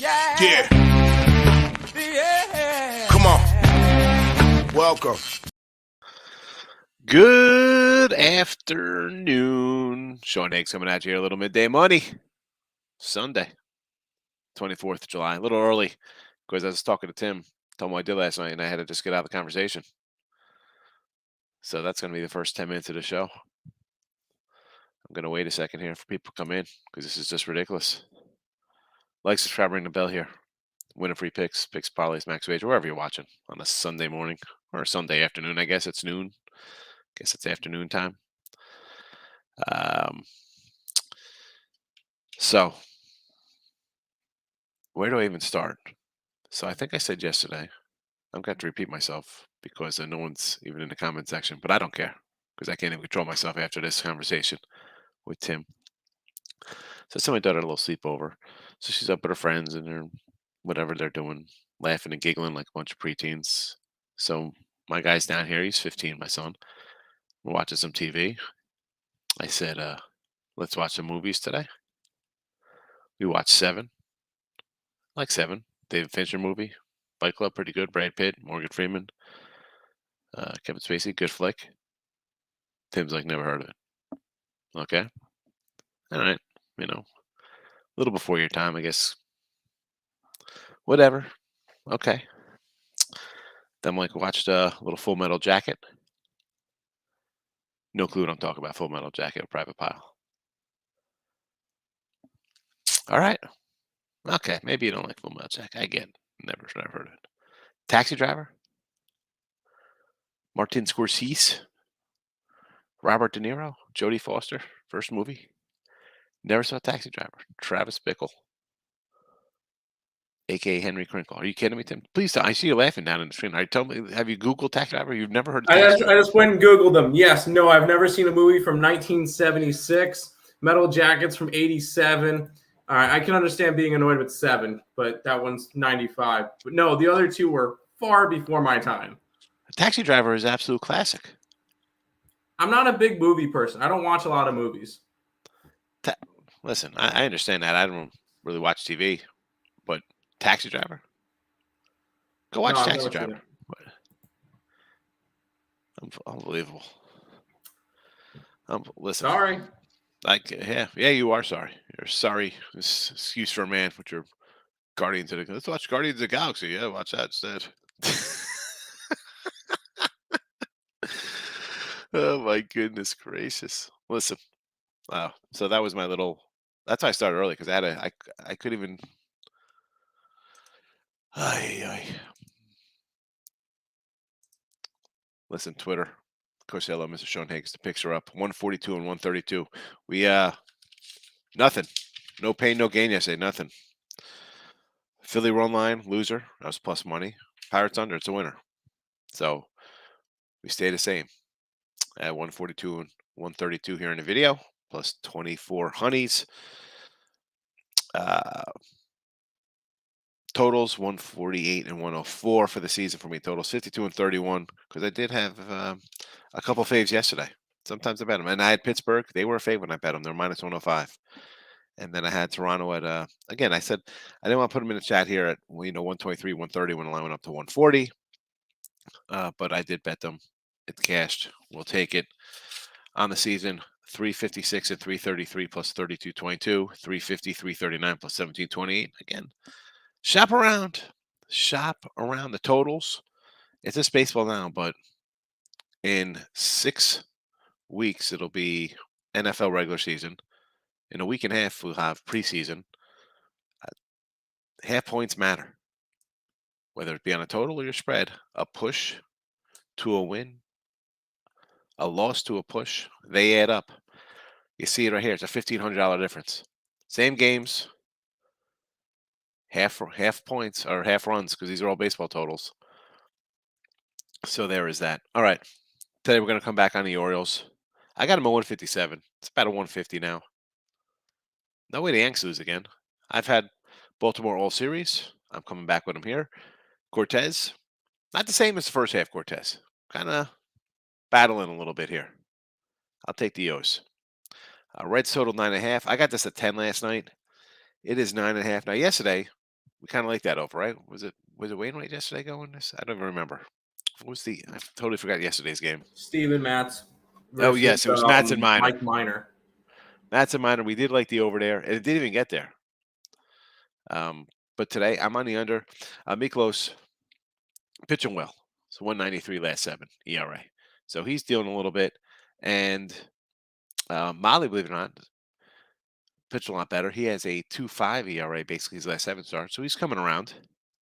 Yeah. Come on. Welcome. Good afternoon. Sean Higgs coming at you here, a little midday money. Sunday, 24th of July. A little early because I was talking to Tim. Told him what I did last night, and I had to just get out of the conversation. So that's going to be the first 10 minutes of the show. I'm going to wait a second here for people to come in because this is just ridiculous. Like, subscribe, ring the bell here. Winner free picks, parlays, max wage, wherever you're watching on a Sunday morning or a Sunday afternoon. I guess it's noon. Guess it's afternoon time. So, where do I even start? So I think I said yesterday, I'm going to repeat myself because no one's even in the comment section, but I don't care because I can't even control myself after this conversation with Tim. So somebody did a little sleepover. So she's up with her friends and they're whatever they're doing, laughing and giggling like a bunch of preteens. So my guy's down here, he's 15, my son. We're watching some TV. I said, let's watch some movies today. We watched Seven. I like Seven. David Fincher movie. Fight Club, pretty good. Brad Pitt, Morgan Freeman, Kevin Spacey, good flick. Tim's like, never heard of it. Okay. All right. You know, a little before your time, I guess. Whatever. Okay. Then like watched a little Full Metal Jacket. No clue what I'm talking about. Full Metal Jacket or Private Pile. All right. Okay. Maybe you don't like Full Metal Jacket. I get it. Never heard of it. Taxi Driver. Martin Scorsese. Robert De Niro. Jodie Foster. First movie. Never saw Taxi Driver. Travis Bickle. A.K.A. Henry Crinkle. Are you kidding me, Tim? Please, I see you laughing down in the screen. Tell me, have you Googled Taxi Driver? You've never heard of Taxi Driver? I just went and Googled them. Yes, no, I've never seen a movie from 1976. Metal Jackets from 87. All right, I can understand being annoyed with Seven, but that one's 95. But no, the other two were far before my time. Taxi Driver is an absolute classic. I'm not a big movie person. I don't watch a lot of movies. Listen, I understand that. I don't really watch TV, but Taxi Driver? Go watch Taxi Driver. Unbelievable. Listen. Sorry. Yeah, you are sorry. You're sorry. Excuse for a man with your Guardians of the. Let's watch Guardians of the Galaxy. Yeah, watch that instead. Oh my goodness gracious! Listen, so that was my little. That's why I started early because I couldn't even. Listen, Twitter. Of course, hello, Mr. Sean Higgs. The picks are up 142 and 132. We nothing. No pain, no gain yesterday. Nothing. Philly run line, loser. That was plus money. Pirates under, it's a winner. So we stay the same at 142 and 132 here in the video, plus 24 honeys. Totals 148 and 104 for the season for me. Totals 52 and 31 because I did have a couple faves yesterday. Sometimes I bet them. And I had Pittsburgh. They were a fave when I bet them. They're minus 105. And then I had Toronto at, again, I said I didn't want to put them in the chat here at, 123, 130 when the line went up to 140. But I did bet them. It cashed. We'll take it. On the season, 356 and 333 plus 32.22, 350, 339 plus 17.28. Again, shop around the totals. It's just baseball now, but in 6 weeks, it'll be NFL regular season. In a week and a half, we'll have preseason. Half points matter, whether it be on a total or your spread. A push to a win, a loss to a push, they add up. You see it right here. It's a $1,500 difference. Same games, half points or half runs because these are all baseball totals. So there is that. All right. Today we're going to come back on the Orioles. I got them at 157. It's about a 150 now. No way the Yanks lose again. I've had Baltimore all series. I'm coming back with them here. Cortez, not the same as the first half Cortez. Kind of battling a little bit here. I'll take the O's. Reds total 9.5. I got this at 10 last night. It is 9.5. Now, yesterday, We kind of like that over, right? Was it Wainwright yesterday going this? I don't even remember. What was the? I totally forgot yesterday's game. Steven Matz Oh versus yes, it was Matson Minor. Mike Minor. Matson Minor. We did like the over there, and it didn't even get there. But today I'm on the under. Miklos pitching well. So 193 last 7 ERA. So he's dealing a little bit, and Molly, believe it or not, pitched a lot better. He has a 2.5 ERA basically his last 7 starts, so he's coming around.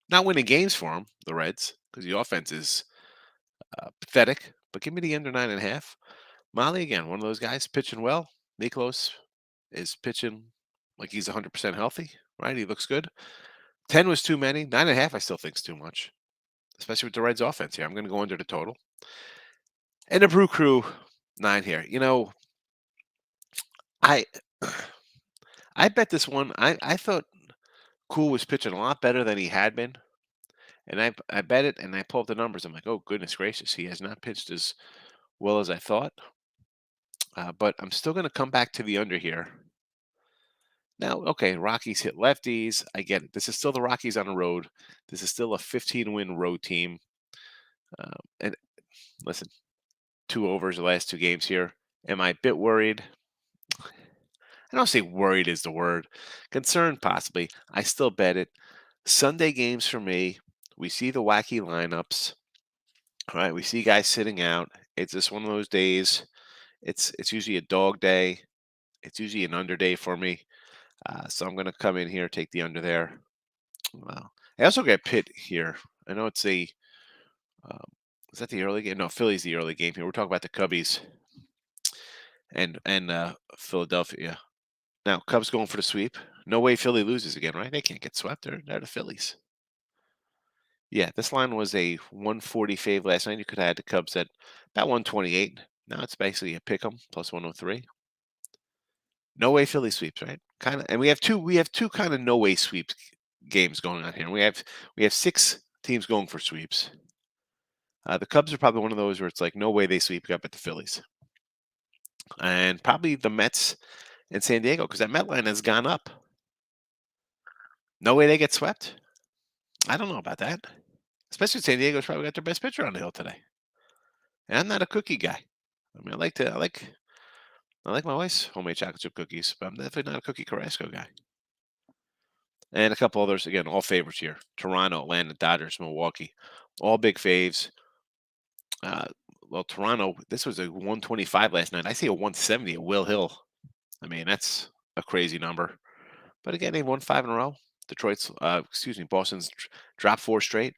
Not winning games for him, the Reds, because the offense is pathetic. But give me the under 9.5. Molly again, one of those guys pitching well. Miklos is pitching like he's 100% healthy, right? He looks good. 10 was too many. 9.5, I still think is too much, especially with the Reds' offense here. I'm going to go under the total. And the Brew Crew 9 here. I I bet this one. I thought Cool was pitching a lot better than he had been. And I bet it, and I pull up the numbers. I'm like, oh, goodness gracious. He has not pitched as well as I thought. But I'm still going to come back to the under here. Now, okay, Rockies hit lefties. I get it. This is still the Rockies on the road. This is still a 15-win road team. And listen, 2 overs the last 2 games here. Am I a bit worried? I don't say worried is the word. Concerned, possibly. I still bet it. Sunday games for me, we see the wacky lineups. All right, we see guys sitting out. It's just one of those days. It's usually a dog day. It's usually an under day for me. So I'm going to come in here, take the under there. Wow. I also got Pitt here. I know it's um, is that the early game? No, Philly's the early game here. We're talking about the Cubbies and Philadelphia. Now, Cubs going for the sweep. No way Philly loses again, right? They can't get swept. They're the Phillies. Yeah, this line was a 140 fave last night. You could have had the Cubs at about 128. Now it's basically a pick 'em plus 103. No way Philly sweeps, right? Kind of, and we have two kind of no way sweeps games going on here. We have 6 teams going for sweeps. The Cubs are probably one of those where it's like no way they sweep up at the Phillies, and probably the Mets and San Diego because that Met line has gone up. No way they get swept. I don't know about that. Especially San Diego's probably got their best pitcher on the hill today. And I'm not a cookie guy. I mean, I like my wife's homemade chocolate chip cookies, but I'm definitely not a cookie Carrasco guy. And a couple others, again, all favorites here. Toronto, Atlanta, Dodgers, Milwaukee. All big faves. Well, Toronto, this was a 125 last night. I see a 170 at Will Hill. I mean, that's a crazy number. But again, they won 5 in a row. Boston's dropped 4 straight.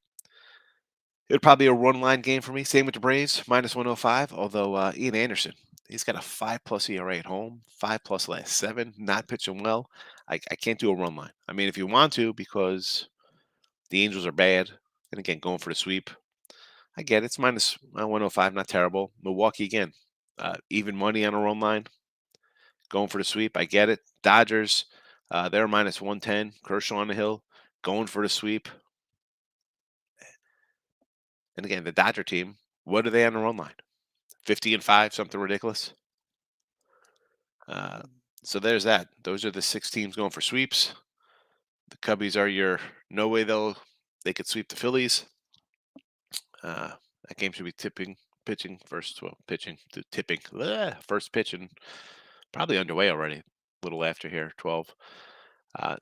It would probably be a run line game for me. Same with the Braves, minus 105. Although Ian Anderson, he's got a 5+ ERA at home, 5+ last 7, not pitching well. I can't do a run line. I mean, if you want to, because the Angels are bad, and again, going for the sweep, I get it. It's minus 105, not terrible. Milwaukee, again, even money on a run line, going for the sweep. I get it. Dodgers, they're minus 110. Kershaw on the hill, going for the sweep. And again, the Dodger team, what are they on the run line? 50-5, something ridiculous. So there's that. Those are the 6 teams going for sweeps. The Cubbies are your no way they could sweep the Phillies. That game should be pitching first. Well, pitching to tipping. First pitch and probably underway already. A little after here, 12.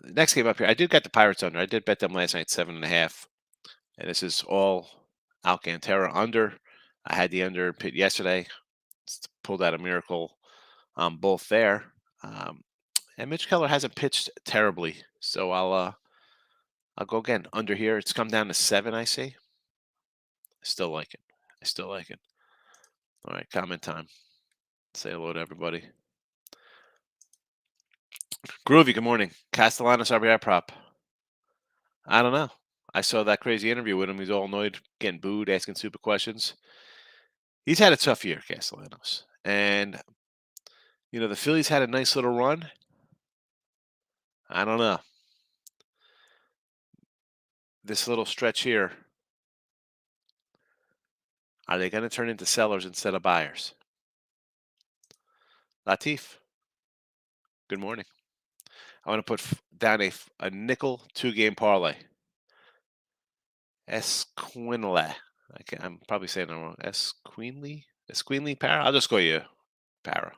Next game up here, I did get the Pirates under. I did bet them last night 7.5, and this is all Alcantara under. I had the under Pitt yesterday. Pulled out a miracle on both there. And Mitch Keller hasn't pitched terribly, so I'll go again under here. It's come down to 7. I see. I still like it. All right, comment time. Say hello to everybody. Groovy, good morning. Castellanos RBI prop. I don't know. I saw that crazy interview with him. He's all annoyed, getting booed, asking stupid questions. He's had a tough year, Castellanos. And, the Phillies had a nice little run. I don't know. This little stretch here, are they going to turn into sellers instead of buyers? Latif, good morning. I want to put down a nickel 2-game parlay. Esquinle. I'm probably saying it wrong. Esquinle Para. I'll just call you Para.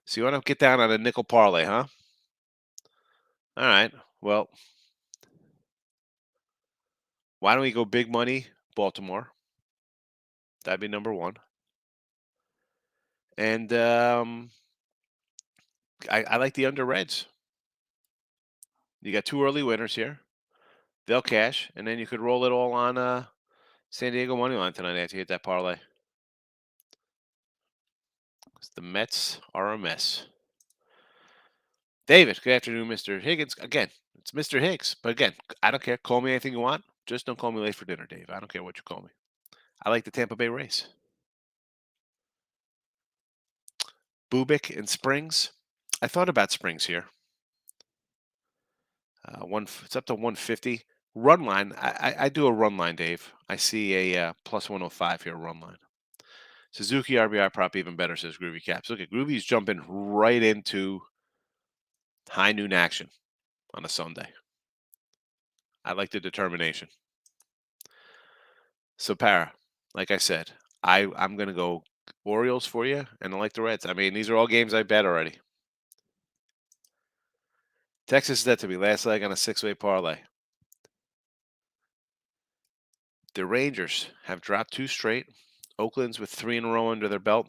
So you want to get down on a nickel parlay, huh? All right. Well, why don't we go big money, Baltimore? That'd be number one. And I like the under Reds. You got two early winners here. They'll cash, and then you could roll it all on San Diego money line tonight after you hit that parlay. 'Cause the Mets are a mess. David, good afternoon, Mr. Higgins. Again, it's Mr. Higgs. But again, I don't care. Call me anything you want. Just don't call me late for dinner, Dave. I don't care what you call me. I like the Tampa Bay Rays. Bubik and Springs. I thought about Springs here. It's up to 150. Run line. I do a run line, Dave. I see a plus 105 here, run line. Suzuki RBI prop even better, says Groovy Caps. Look at Groovy's jumping right into high noon action on a Sunday. I like the determination. So Para, like I said, I'm gonna go Orioles for you, and I like the Reds. I mean, these are all games I bet already. Texas is that to be last leg on a 6-way parlay. The Rangers have dropped 2 straight. Oakland's with 3 in a row under their belt.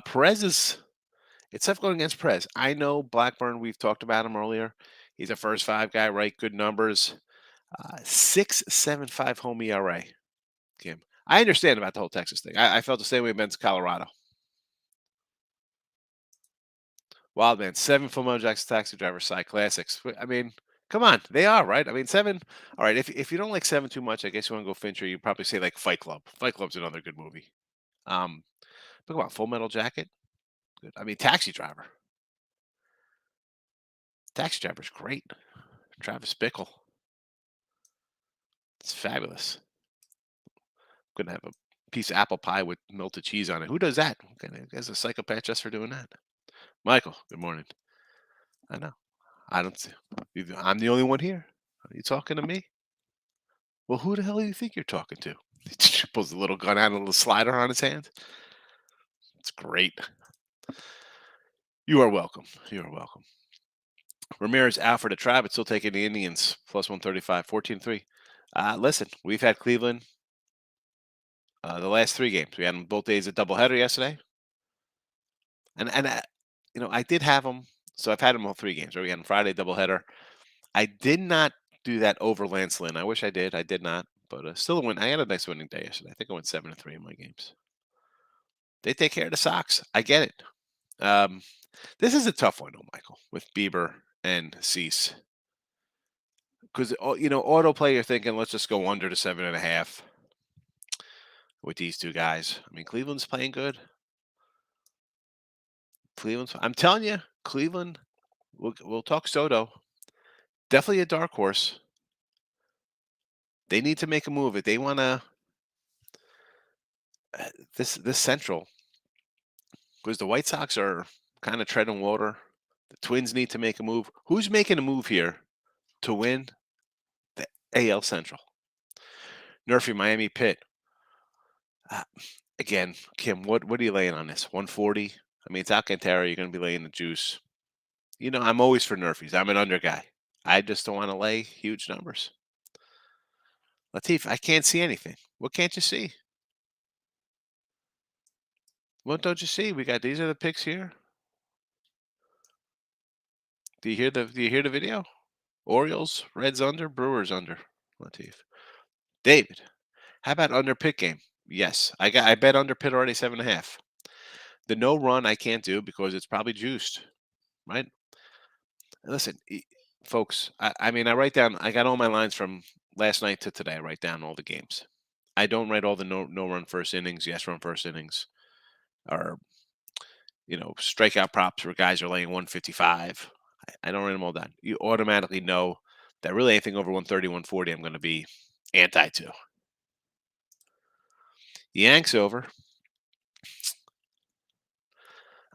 Perez it's tough going against Perez. I know Blackburn, we've talked about him earlier. He's a first 5 guy, right? Good numbers. 6.75 home ERA. Kim. I understand about the whole Texas thing. I felt the same way against Colorado. Wild man, 7 Full Metal Jackson Taxi Driver side classics. I mean, come on, they are right. I mean, 7. All right, if you don't like 7 too much, I guess you want to go Fincher. You probably say like Fight Club. Fight Club's another good movie. But come on, Full Metal Jacket. Good. I mean, Taxi Driver. Taxi Driver's great. Travis Bickle. It's fabulous. Gonna have a piece of apple pie with melted cheese on it. Who does that? There's a psychopath just for doing that. Michael, good morning. I know. I don't see. I'm the only one here. Are you talking to me? Well, who the hell do you think you're talking to? He pulls a little gun out, a little slider on his hand. It's great. You are welcome. You are welcome. Ramirez out for the trap. It's still taking the Indians plus 135, 14-3. Listen, we've had Cleveland the last 3 games. We had them both days a doubleheader yesterday. And I did have them. So I've had them all 3 games. Right? We had them Friday doubleheader. I did not do that over Lance Lynn. I wish I did. I did not. But still a win. I had a nice winning day yesterday. I think I went 7-3 in my games. They take care of the Sox. I get it. This is a tough one, though, Michael, with Bieber and Cease. Because, autoplay, you're thinking, let's just go under to 7.5 with these 2 guys. I mean, Cleveland's playing good. I'm telling you, Cleveland, we'll talk Soto. Definitely a dark horse. They need to make a move. If they want to, this Central, because the White Sox are kind of treading water. The Twins need to make a move. Who's making a move here to win the AL Central? Nerfy, Miami, Pitt. Again, Kim, what are you laying on this? 140? I mean, it's Alcantara. You're going to be laying the juice. I'm always for Nerfies. I'm an under guy. I just don't want to lay huge numbers. Latif, I can't see anything. What can't you see? What don't you see? These are the picks here. Do you hear the video? Orioles, Reds under, Brewers under. Latif. David, how about under Pitt game? Yes, I bet under Pitt already 7.5. The no run I can't do because it's probably juiced, right? Listen, folks. I mean, I write down. I got all my lines from last night to today. I write down all the games. I don't write all the no run first innings, yes run first innings, or strikeout props where guys are laying 155. I don't write them all down. You automatically know that really anything over 130, 140, I'm going to be anti to. Yanks over.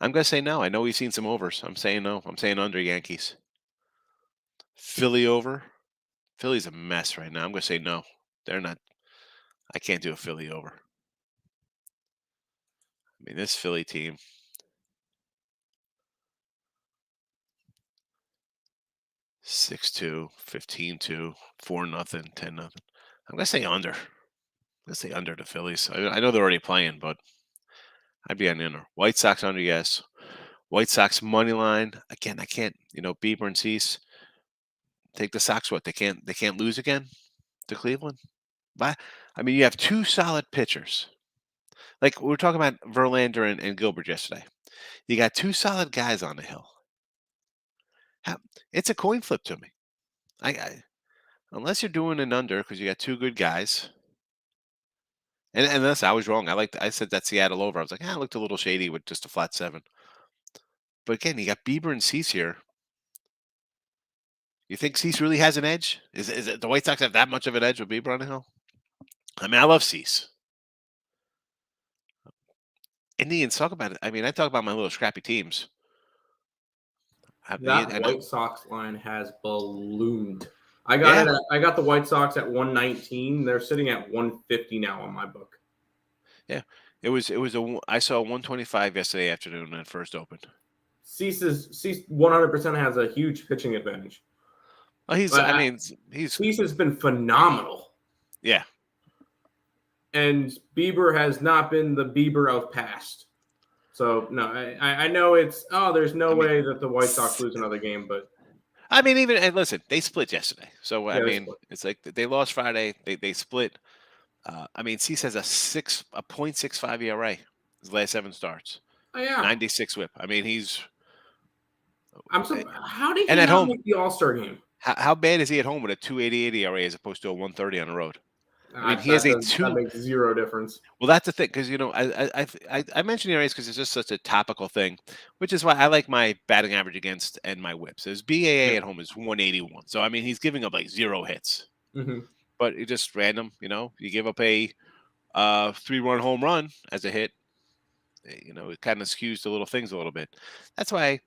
I'm going to say no. I know we've seen some overs. I'm saying no. I'm saying under Yankees. Philly over. Philly's a mess right now. I'm going to say no. They're not. I can't do a Philly over. I mean, this Philly team, 6-2, 15-2, 4-0, 10-0. I'm going to say under. I'm going to say under the Phillies. I know they're already playing, but I'd be on the under. White Sox under, yes. White Sox money line. Again, I can't, Bieber and Cease. Take the Sox what? They can't lose again to Cleveland? But I mean, you have two solid pitchers. Like we were talking about Verlander and Gilbert yesterday. You got two solid guys on the hill. It's a coin flip to me. Unless you're doing an under because you got two good guys. And unless I was wrong. I said that Seattle over. I was like, it looked a little shady with just a flat 7. But again, you got Bieber and Cease here. You think Cease really has an edge? Is it the White Sox have that much of an edge with Bieber on the hill? I mean, I love Cease. Indians talk about it. I mean, I talk about my little scrappy teams. That White Sox line has ballooned. I got the White Sox at 119. They're sitting at 150 now on my book. Yeah, I saw 125 yesterday afternoon when it first opened. Cease 100% has a huge pitching advantage. Well, Cease has been phenomenal. Yeah. And Bieber has not been the Bieber of past. So no, I know there's no way that the White Sox lose another game, but I mean, and listen, they split yesterday. So I mean, it's like they lost Friday. They split. I mean, Cease has a 0.65 ERA his last 7 starts. Oh yeah, 96 WHIP. I mean, how did he not make the All-Star game? How bad is he at home with a 2.88 ERA as opposed to a 1.30 on the road? I mean, that makes zero difference. Well, that's the thing, because I mentioned ERAs because it's just such a topical thing, which is why I like my batting average against and my WHIPs. His BAA at home is 181, so I mean he's giving up like 0 hits, but it's just random. You give up a 3-run home run as a hit, it kind of skews the little things a little bit. That's why,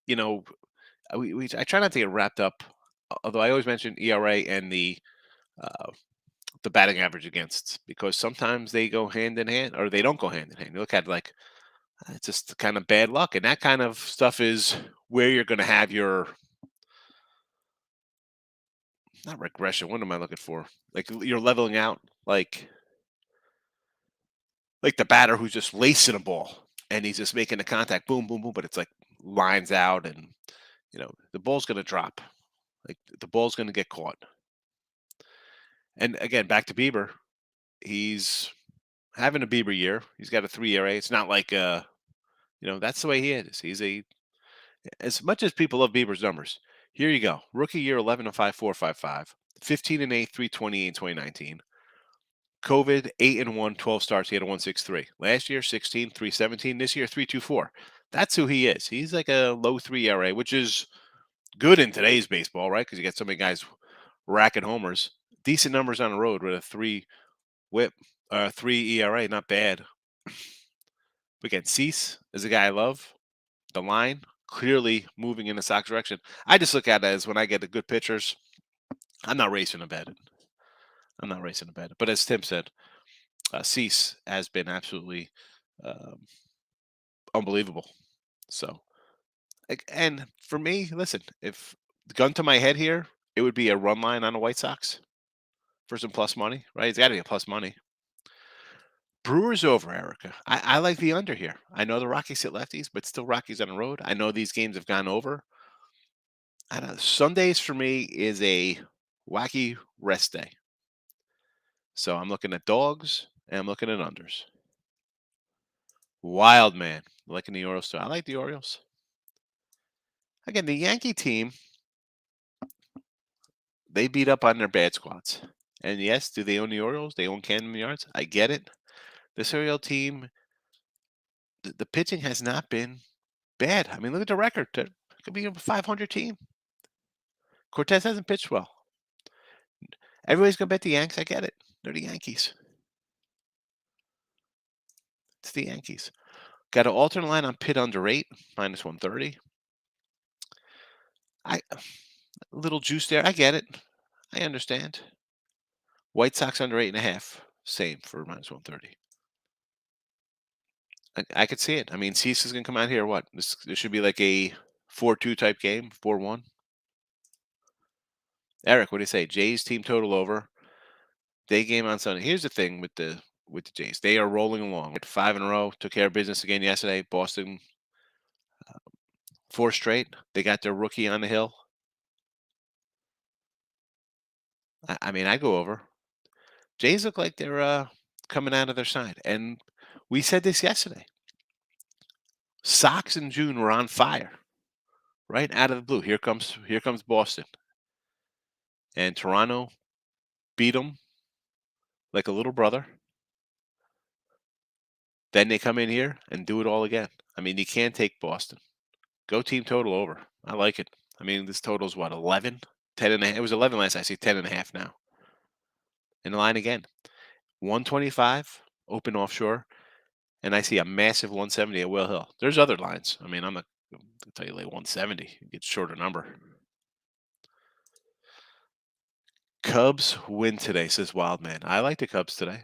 I try not to get wrapped up. Although I always mention ERA and the batting average against, because sometimes they go hand in hand or they don't go hand in hand. You look at like it's just kind of bad luck, and that kind of stuff is where you're going to have your not regression. What am I looking for? Like you're leveling out, like the batter who's just lacing a ball and he's just making the contact, boom, boom, boom, but it's like lines out, and the ball's going to drop, like the ball's going to get caught. And again, back to Bieber, he's having a Bieber year. He's got a 3 ERA. It's not like that's the way he is. He's as much as people love Bieber's numbers. Here you go. Rookie year 11-5, 4.55, 15-8, 3.28 in 2019. COVID 8-1, 12 starts. He had a 1.63. Last year 16, 3.17. This year 3.24. That's who he is. He's like a low 3 ERA, which is good in today's baseball, right? Because you got so many guys racking homers. Decent numbers on the road with a 3 WHIP, 3 ERA, not bad. But again, Cease is a guy I love. The line clearly moving in the Sox direction. I just look at it as when I get the good pitchers, I'm not racing to bet it. But as Tim said, Cease has been absolutely unbelievable. So, and for me, listen, if gun to my head here, it would be a run line on the White Sox for some plus money, right? It's got to be a plus money. Brewers over, Erica. I like the under here. I know the Rockies hit lefties, but still Rockies on the road. I know these games have gone over. I know Sundays for me is a wacky rest day. So I'm looking at dogs and I'm looking at unders. Wild man. Liking the Orioles too. I like the Orioles. Again, the Yankee team, they beat up on their bad squads. And yes, do they own the Orioles? They own Camden Yards. I get it. This Oriole team, the pitching has not been bad. I mean, look at the record. It could be a 500 team. Cortez hasn't pitched well. Everybody's going to bet the Yanks. I get it. They're the Yankees. It's the Yankees. Got an alternate line on Pitt under 8, -130. A little juice there. I get it. I understand. White Sox under 8.5. Same for -130. I could see it. I mean, Cease is going to come out here. What? This should be like a 4-2 type game, 4-1. Eric, what do you say? Jays team total over. Day game on Sunday. Here's the thing with the Jays. They are rolling along. 5 in a row. Took care of business again yesterday. Boston, 4 straight. They got their rookie on the hill. I mean, I go over. Jays look like they're coming out of their side. And we said this yesterday. Sox in June were on fire. Right out of the blue. Here comes Boston. And Toronto beat them like a little brother. Then they come in here and do it all again. I mean, you can't take Boston. Go team total over. I like it. I mean, this total is what, 11? 10.5. It was 11 last. I see 10.5 now. In the line again. 125 open offshore. And I see a massive 170 at Will Hill. There's other lines. I mean, I'm not going to tell you like 170. It gets shorter number. Cubs win today, says Wildman. I like the Cubs today.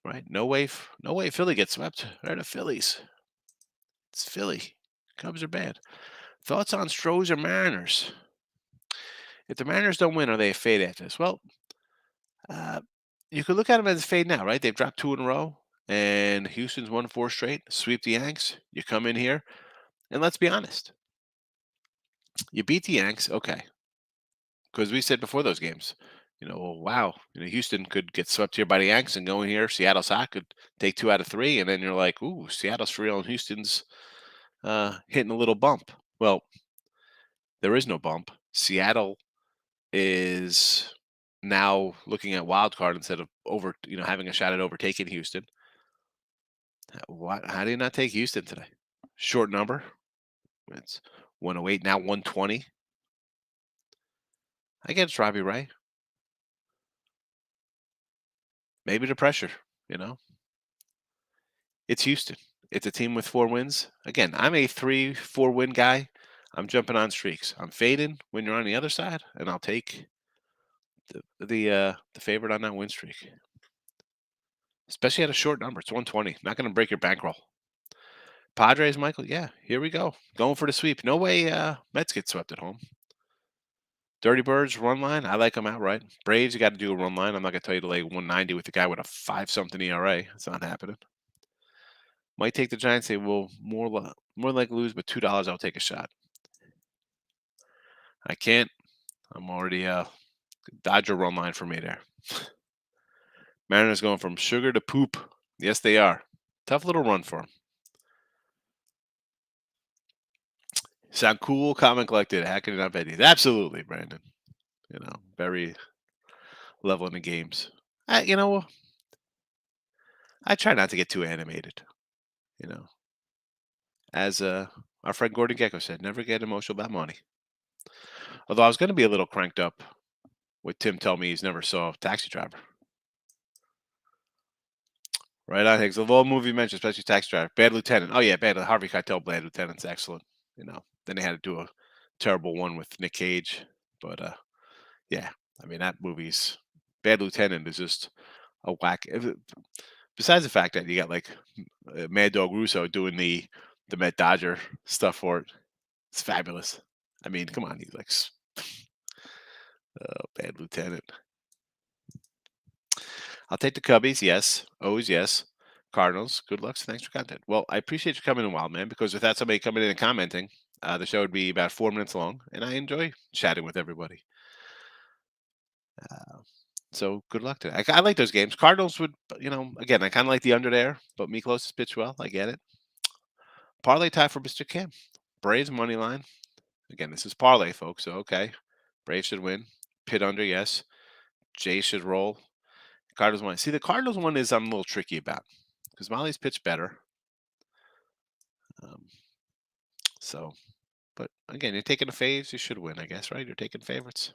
Right? No way Philly gets swept. They're the Phillies. It's Philly. Cubs are bad. Thoughts on Stros or Mariners? If the Mariners don't win, are they a fade after this? Well, you could look at them as a fade now, right? They've dropped 2 in a row, and Houston's won 4 straight. Sweep the Yanks. You come in here, and let's be honest. You beat the Yanks, okay. Because we said before those games, wow, Houston could get swept here by the Yanks and go in here. Seattle's hot, could take 2 out of 3, and then you're like, ooh, Seattle's for real, and Houston's hitting a little bump. Well, there is no bump. Seattle is now looking at wild card instead of having a shot at overtaking Houston. How do you not take Houston today? Short number. It's 108 now 120. I get it's Robbie Ray. Maybe the pressure, It's Houston. It's a team with 4 wins. Again, I'm a 3-4 win guy. I'm jumping on streaks. I'm fading when you're on the other side, and I'll take the favorite on that win streak. Especially at a short number. It's 120. Not going to break your bankroll. Padres, Michael. Yeah, here we go. Going for the sweep. No way Mets get swept at home. Dirty Birds, run line. I like them outright. Braves, you got to do a run line. I'm not going to tell you to lay 190 with a guy with a 5-something ERA. It's not happening. Might take the Giants. They will more like lose, but $2 I'll take a shot. I can't. I'm already Dodger run line for me there. Mariners going from sugar to poop. Yes, they are. Tough little run for them. Sound cool, calm and collected. How can it not be? Absolutely, Brandon. Very level in the games. I try not to get too animated. As our friend Gordon Gecko said, never get emotional about money. Although I was going to be a little cranked up with Tim telling me he's never saw Taxi Driver. Right on, Higgs. Of all movie mentioned, especially Taxi Driver. Bad Lieutenant. Oh, yeah, Harvey Keitel, Bad Lieutenant's excellent. Then they had to do a terrible one with Nick Cage. But, yeah, I mean, that movie's Bad Lieutenant is just a whack. Besides the fact that you got, like, Mad Dog Russo doing the Met Dodger stuff for it. It's fabulous. I mean, come on. He's like, Bad Lieutenant. I'll take the Cubbies, yes. O's, yes. Cardinals, good luck. Thanks for content. Well, I appreciate you coming in, Wild Man, because without somebody coming in and commenting, the show would be about 4 minutes long, and I enjoy chatting with everybody. So good luck today. I like those games. Cardinals would, again, I kind of like the under there, but me closest pitch well. I get it. Parlay tie for Mr. Kim. Braves money line. Again, this is parlay, folks. So okay, Braves should win. Pit under, yes. Jays should roll. Cardinals one. See, the Cardinals one is I'm a little tricky about because Molly's pitched better. But again, you're taking the faves. You should win, I guess, right? You're taking favorites.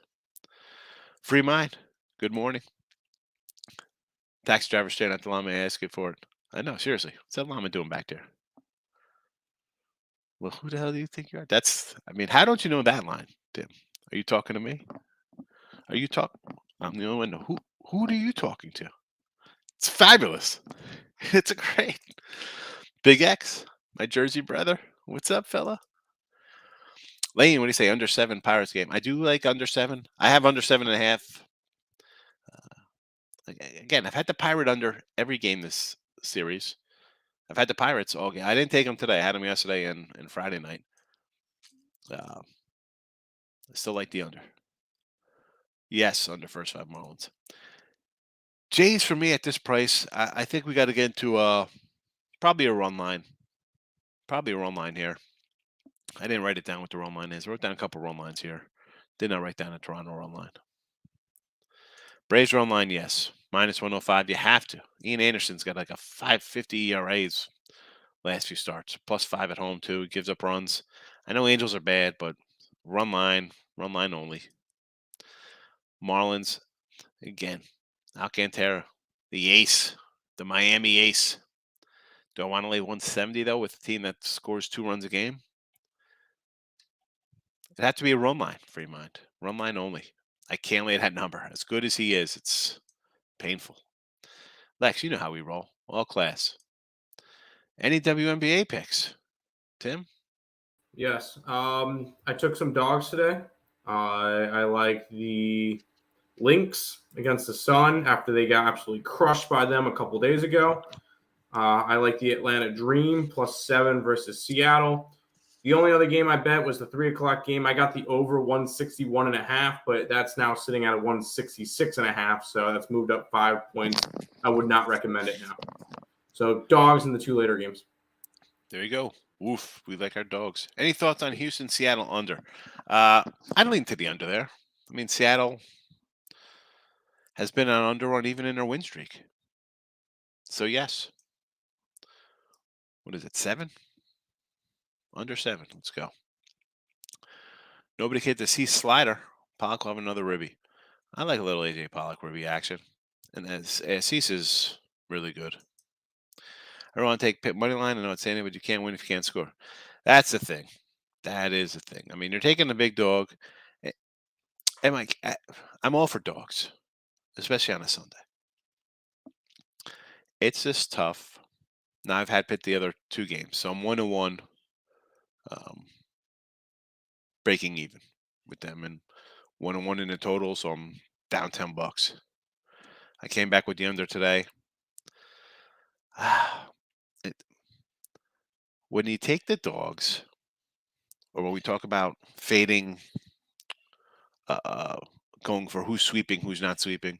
Free mind. Good morning. Taxi driver staring at the llama asking for it. I know, seriously. What's that llama doing back there? Well, who the hell do you think you are? How don't you know that line, Tim? Are you talking to me? Are you talking? I'm the only one. Who are you talking to? It's fabulous. It's a great. Big X, my Jersey brother. What's up, fella? Lane, what do you say? Under 7 Pirates game. I do like under 7. I have under 7.5. Again, I've had the Pirate under every game this series. I've had the Pirates all game. I didn't take them today. I had them yesterday and Friday night. I still like the under. Yes, under first 5 Marlins. Jays for me at this price, I think we got to get into probably a run line. Probably a run line here. I didn't write it down what the run line is. I wrote down a couple run lines here. Did not write down a Toronto run line. Braves run line, yes. -105. You have to. Ian Anderson's got like a 5.50 ERAs last few starts. +5 at home too. He gives up runs. I know Angels are bad, but run line only. Marlins, again, Alcantara, the ace, the Miami ace. Do I want to lay 170 though with a team that scores 2 runs a game? It had to be a run line, free mind. Run line only. I can't lay that number. As good as he is, it's painful. Lex, you know how we roll. All class. Any WNBA picks? Tim? Yes. I took some dogs today. I like the Lynx against the Sun after they got absolutely crushed by them a couple days ago. I like the Atlanta Dream +7 versus Seattle. The only other game I bet was the 3:00 game. I got the over 161.5, but that's now sitting at a 166.5. So that's moved up 5 points. I would not recommend it now. So dogs in the 2 later games. There you go. Woof. We like our dogs. Any thoughts on Houston, Seattle under? I'd lean to the under there. I mean, Seattle has been on underrun even in their win streak. So yes. What is it? 7? Under 7. Let's go. Nobody hit the C slider. Pollock will have another ribby. I like a little AJ Pollock ribby action. And then Cease is really good. I don't want to take money line. I know it's saying it, but you can't win if you can't score. That's the thing. That is the thing. I mean, you're taking the big dog. And like, I'm all for dogs, especially on a Sunday. It's just tough. Now I've had Pitt the other 2 games, so I'm 1-1, breaking even with them, and 1-1 in the total. So I'm down $10. I came back with the under today. When you take the dogs, or when we talk about fading, going for who's sweeping, who's not sweeping,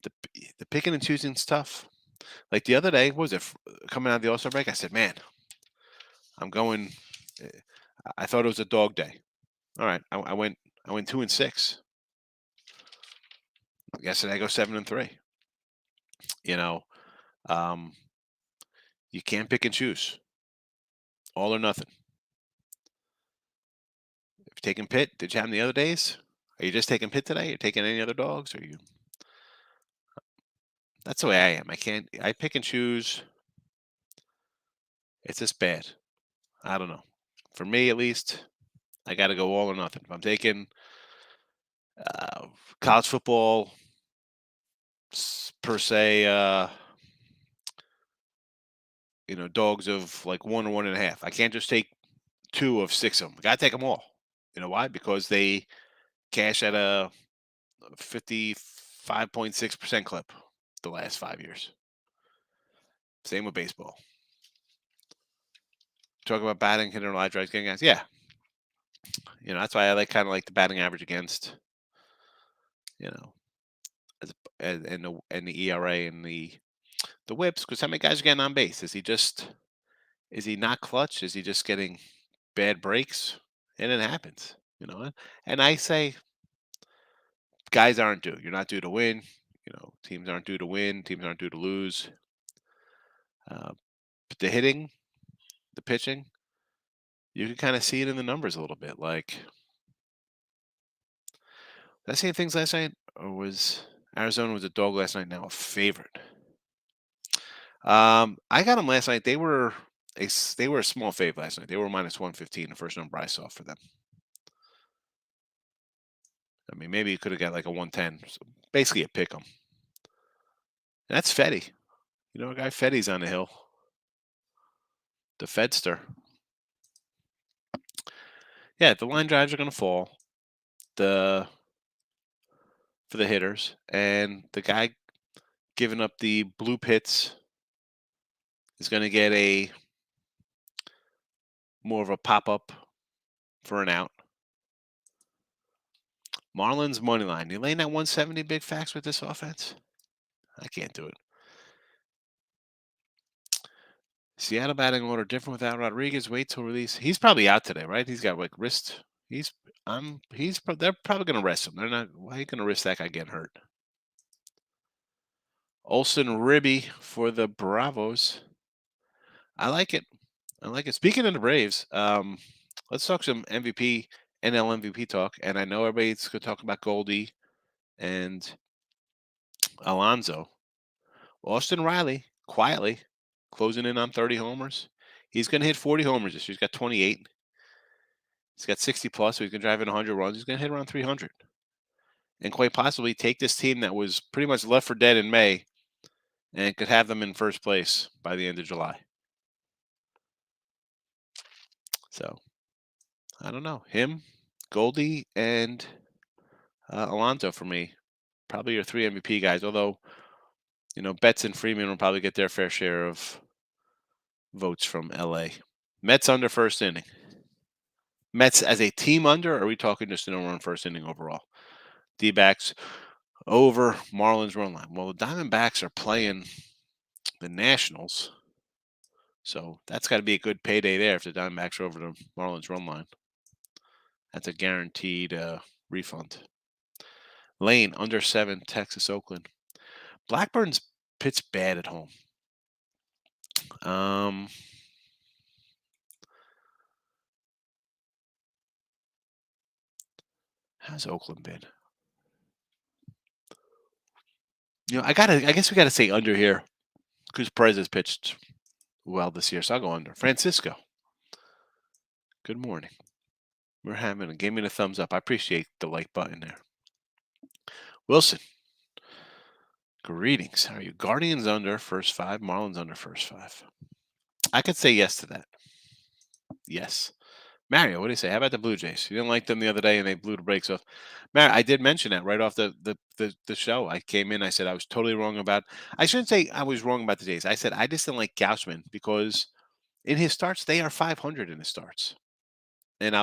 the picking and choosing is tough. Like the other day, what was it coming out of the All-Star break? I said, "Man, I'm going." I thought it was a dog day. All right, I went 2-6. Yesterday I go 7-3. You know, you can't pick and choose. All or nothing. If you're taking Pitt, did you have them the other days? Are you just taking Pitt today? You're taking any other dogs? Are you? That's the way I am. I pick and choose. It's just bad. I don't know. For me, at least, I got to go all or nothing. If I'm taking college football, per se, dogs of like 1 or 1.5. I can't just take 2 of 6 of them. I got to take them all. You know why? Because they cash at a 55.6% clip the last 5 years. Same with baseball. Talk about batting, hitting, live drives, getting guys. Yeah. That's why I kind of like the batting average against, and the ERA and the whips, because how many guys are getting on base? Is he not clutch? Is he just getting bad breaks? And it happens, And I say guys aren't due. You're not due to win. Teams aren't due to win. Teams aren't due to lose. But the hitting, the pitching, you can kind of see it in the numbers a little bit. Like, did I say things last night, or was Arizona was a dog last night? Now a favorite. I got them last night. They were a small fave last night. They were -115. The first number I saw for them. I mean, maybe you could have got like a 110. So basically a pick 'em. That's Fetty. You know, a guy Fetty's on the hill. The Fedster. Yeah, the line drives are going to fall. For the hitters, and the guy giving up the blue pits is going to get a more of a pop up for an out. Marlins money line. You laying that 170 big facts with this offense? I can't do it. Seattle batting order different without Rodriguez. Wait till release. He's probably out today, right? He's got like wrist. They're probably going to rest him. They're not. Why are you going to risk that guy getting hurt? Olsen Ribby for the Bravos. I like it. I like it. Speaking of the Braves, let's talk some MVP, NL MVP talk. And I know everybody's going to talk about Goldie and Alonso. Austin Riley, quietly, closing in on 30 homers. He's going to hit 40 homers this year. He's got 28. He's got 60 plus, so he's going to drive in 100 runs. He's going to hit around 300. And quite possibly take this team that was pretty much left for dead in May and could have them in first place by the end of July. So, I don't know. Him, Goldie, and Alonso for me. Probably your 3 MVP guys, although, Betts and Freeman will probably get their fair share of votes from LA. Mets under first inning. Mets as a team under, or are we talking just an run first inning overall? D-backs over Marlins run line. Well, the Diamondbacks are playing the Nationals, so that's got to be a good payday there if the Diamondbacks are over the Marlins run line. That's a guaranteed refund. Lane under 7, Texas, Oakland. Blackburn's pitched bad at home. How's Oakland been? I guess we gotta say under here because Perez has pitched well this year, so I'll go under. Francisco. Good morning. We're having a give me the thumbs up. I appreciate the like button there. Wilson. Greetings. How are you? Guardians under first 5, Marlins under first 5. I could say yes to that. Yes. Mario, what do you say? How about the Blue Jays? You didn't like them the other day and they blew the brakes off. Mario, I did mention that right off the show. I came in, I said I was totally wrong about. I shouldn't say I was wrong about the Jays. I said I just didn't like Gaussman because in his starts, they are 500 in his starts. And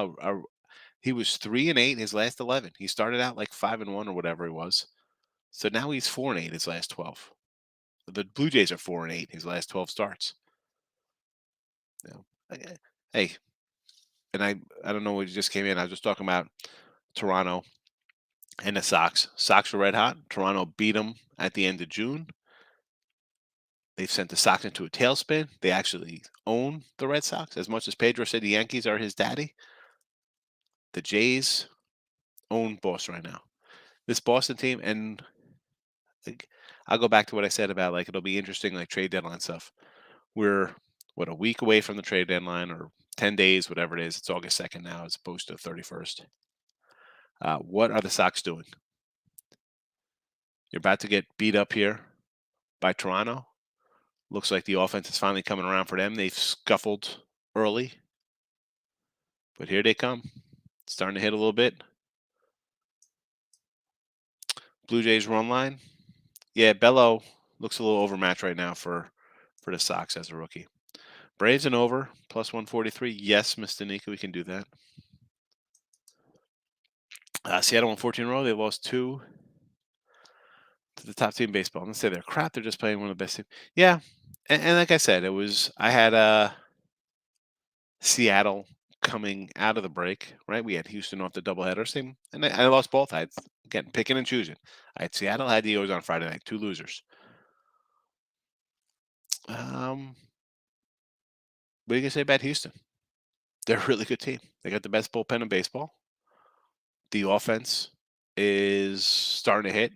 he was 3-8 his last 11. He started out like 5-1 or whatever it was. So now he's 4-8 his last 12. The Blue Jays are 4-8 his last 12 starts. Hey, and I don't know what just came in. I was just talking about Toronto and the Sox. Sox were red hot. Toronto beat them at the end of June. They've sent the Sox into a tailspin. They actually own the Red Sox. As much as Pedro said the Yankees are his daddy, the Jays own Boston right now. This Boston team, and I'll go back to what I said about it'll be interesting, trade deadline stuff. We're a week away from the trade deadline, or 10 days, whatever it is. It's August 2nd now, as opposed to 31st. What are the Sox doing? You're about to get beat up here by Toronto. Looks like the offense is finally coming around for them. They've scuffled early, but here they come. Starting to hit a little bit. Blue Jays run line. Yeah, Bello looks a little overmatched right now for the Sox as a rookie. Braves and over, plus 143. Yes, Mr. Nika, we can do that. Seattle won 14 in a row. They lost 2 to the top team in baseball. I'm going to say they're crap. They're just playing one of the best teams. Yeah, and like I said, I had Seattle coming out of the break, right? We had Houston off the doubleheader, same, and I lost both. I had, again, picking and choosing. I had Seattle, I had the O's on Friday night, 2 losers. What are you going to say about Houston? They're a really good team. They got the best bullpen in baseball. The offense is starting to hit.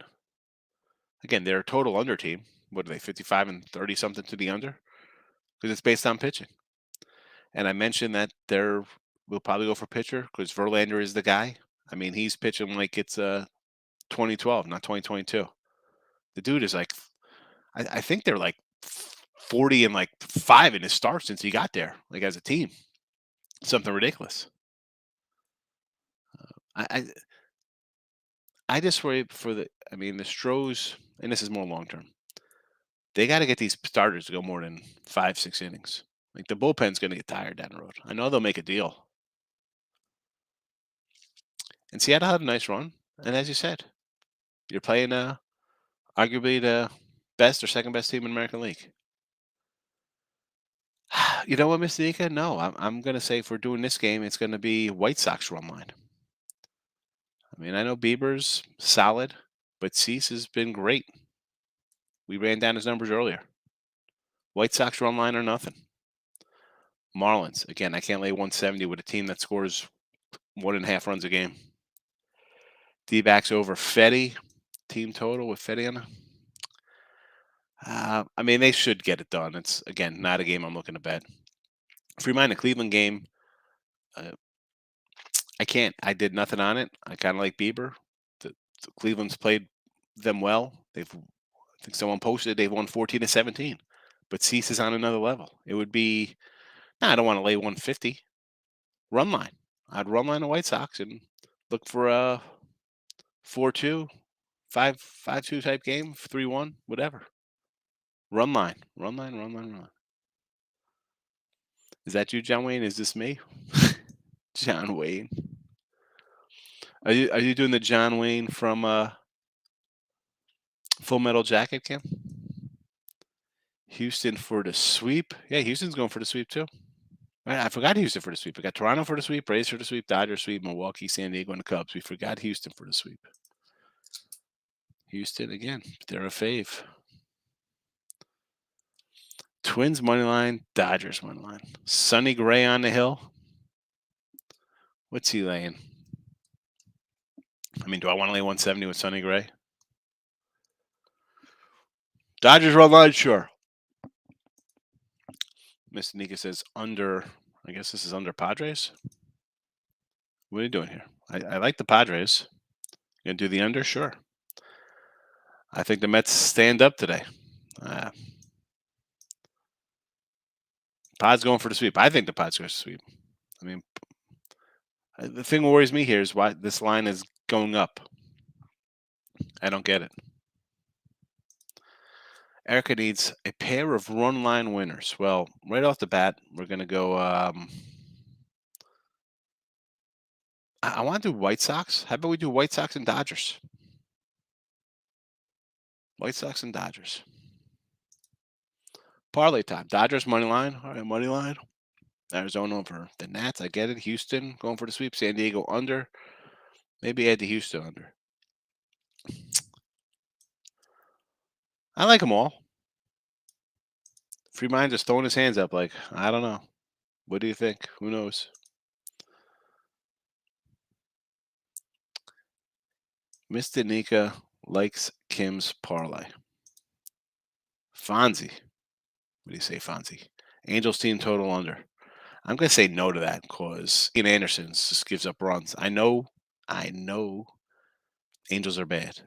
Again, they're a total under team. What are they, 55 and 30 something to the under? Because it's based on pitching. And I mentioned that we'll probably go for pitcher because Verlander is the guy. I mean, he's pitching like it's 2012, not 2022. The dude is like, I think they're like 40 and like 5 in his start since he got there, like as a team. Something ridiculous. I I just worry for the. I mean, the Stros, and this is more long term. They got to get these starters to go more than 5, 6 innings. Like the bullpen's going to get tired down the road. I know they'll make a deal. And Seattle had a nice run. And as you said, you're playing arguably the best or second best team in the American League. You know what, Mr. Nika? No, I'm going to say if we're doing this game, it's going to be White Sox run line. I mean, I know Bieber's solid, but Cease has been great. We ran down his numbers earlier. White Sox run line or nothing. Marlins, again, I can't lay 170 with a team that scores 1.5 runs a game. D-backs over Fetty, team total with Fetty on it. I mean, they should get it done. It's, again, not a game I'm looking to bet. If you mind the Cleveland game, I can't. I did nothing on it. I kind of like Bieber. The Cleveland's played them well. I think someone posted they've won 14-17, but Cease is on another level. It would be, I don't want to lay 150. Run line. I'd run line the White Sox and look for a 4-2, 5-2 type game, 3-1, whatever. Run line. Is that you, John Wayne? Is this me? John Wayne. Are you doing the John Wayne from Full Metal Jacket, Kim? Houston for the sweep. Yeah, Houston's going for the sweep too. I forgot Houston for the sweep. We got Toronto for the sweep, Rays for the sweep, Dodgers sweep, Milwaukee, San Diego, and the Cubs. We forgot Houston for the sweep. Houston again. They're a fave. Twins money line, Dodgers money line. Sonny Gray on the hill. What's he laying? I mean, do I want to lay 170 with Sonny Gray? Dodgers run line, sure. Mr. Nika says under. I guess this is under Padres. What are you doing here? I like the Padres. You gonna do the under? Sure. I think the Mets stand up today. Pod's going for the sweep. I think the Pod's going to sweep. I mean, the thing that worries me here is why this line is going up. I don't get it. Erica needs a pair of run line winners. Well, right off the bat, we're going to go. I want to do White Sox. How about we do White Sox and Dodgers? White Sox and Dodgers. Parlay time. Dodgers money line. All right, money line. Arizona over the Nats. I get it. Houston going for the sweep. San Diego under. Maybe add the Houston under. I like them all. Free Mind just throwing his hands up like, I don't know. What do you think? Who knows? Mr. Nika likes Kim's parlay. Fonzie. What do you say, Fonzie? Angels team total under. I'm going to say no to that because Ian Anderson just gives up runs. I know Angels are bad.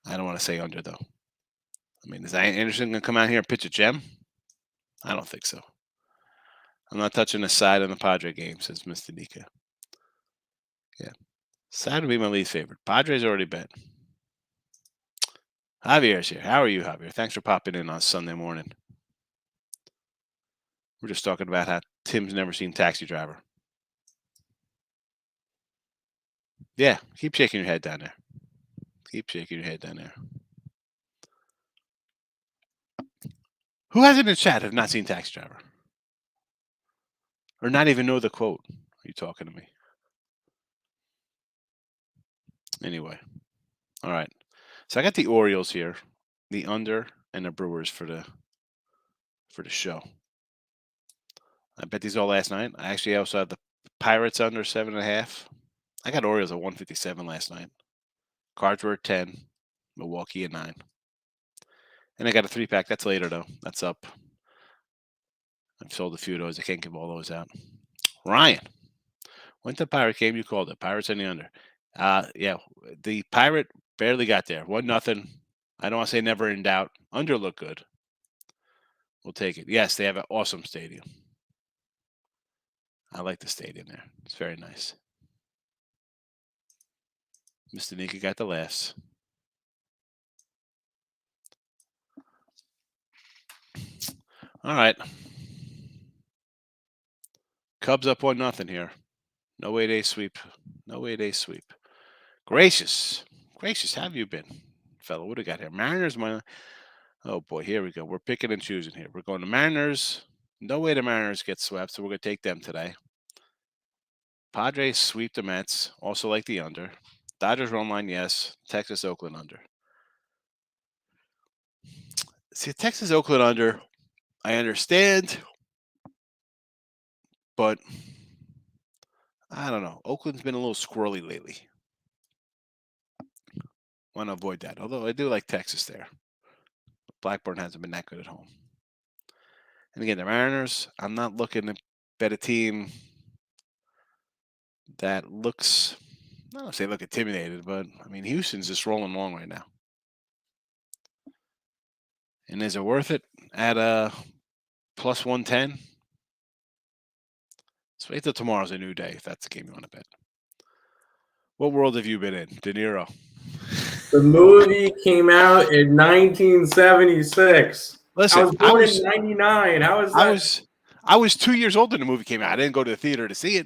I don't want to say under, though. I mean, is Anderson going to come out here and pitch a gem? I don't think so. I'm not touching a side on the Padre game, says Mr. Nika. Yeah. Side would be my least favorite. Padres already bet. Javier's here. How are you, Javier? Thanks for popping in on Sunday morning. We're just talking about how Tim's never seen Taxi Driver. Yeah, keep shaking your head down there. Keep shaking your head down there. Who has in the chat have not seen Taxi Driver? Or not even know the quote? Are you talking to me? Anyway. All right. So I got the Orioles here, the under, and the Brewers for the show. I bet these all last night. I actually also had the Pirates under 7.5. I got Orioles at 157 last night. Cards were at 10. Milwaukee at 9. And I got a 3-pack. That's later, though. That's up. I've sold a few of those. I can't give all those out. Ryan. Went to the Pirate game. You called it. Pirates in the under. Yeah, the Pirate barely got there. 1-0. I don't want to say never in doubt. Under look good. We'll take it. Yes, they have an awesome stadium. I like the stadium there. It's very nice. Mr. Nika got the laughs. All right. Cubs up 1-0 here. No 8-day sweep. No 8-day sweep. Gracious. Gracious, how have you been, fellow? What do we got here? Mariners. Oh, boy. Here we go. We're picking and choosing here. We're going to Mariners. No way the Mariners get swept, so we're going to take them today. Padres sweep the Mets. Also like the under. Dodgers run line, yes. Texas, Oakland under. See, Texas, Oakland under, I understand, but I don't know. Oakland's been a little squirrely lately. Want to avoid that. Although I do like Texas there. Blackburn hasn't been that good at home. And again, the Mariners, I'm not looking to bet a team that looks, I don't say look intimidated, but I mean, Houston's just rolling along right now. And is it worth it at a plus 110? Let's wait till tomorrow's a new day if that's the game you want to bet. What world have you been in, De Niro? The movie came out in 1976. Listen, I was born in 99. How is that? I was 2 years old when the movie came out. I didn't go to the theater to see it.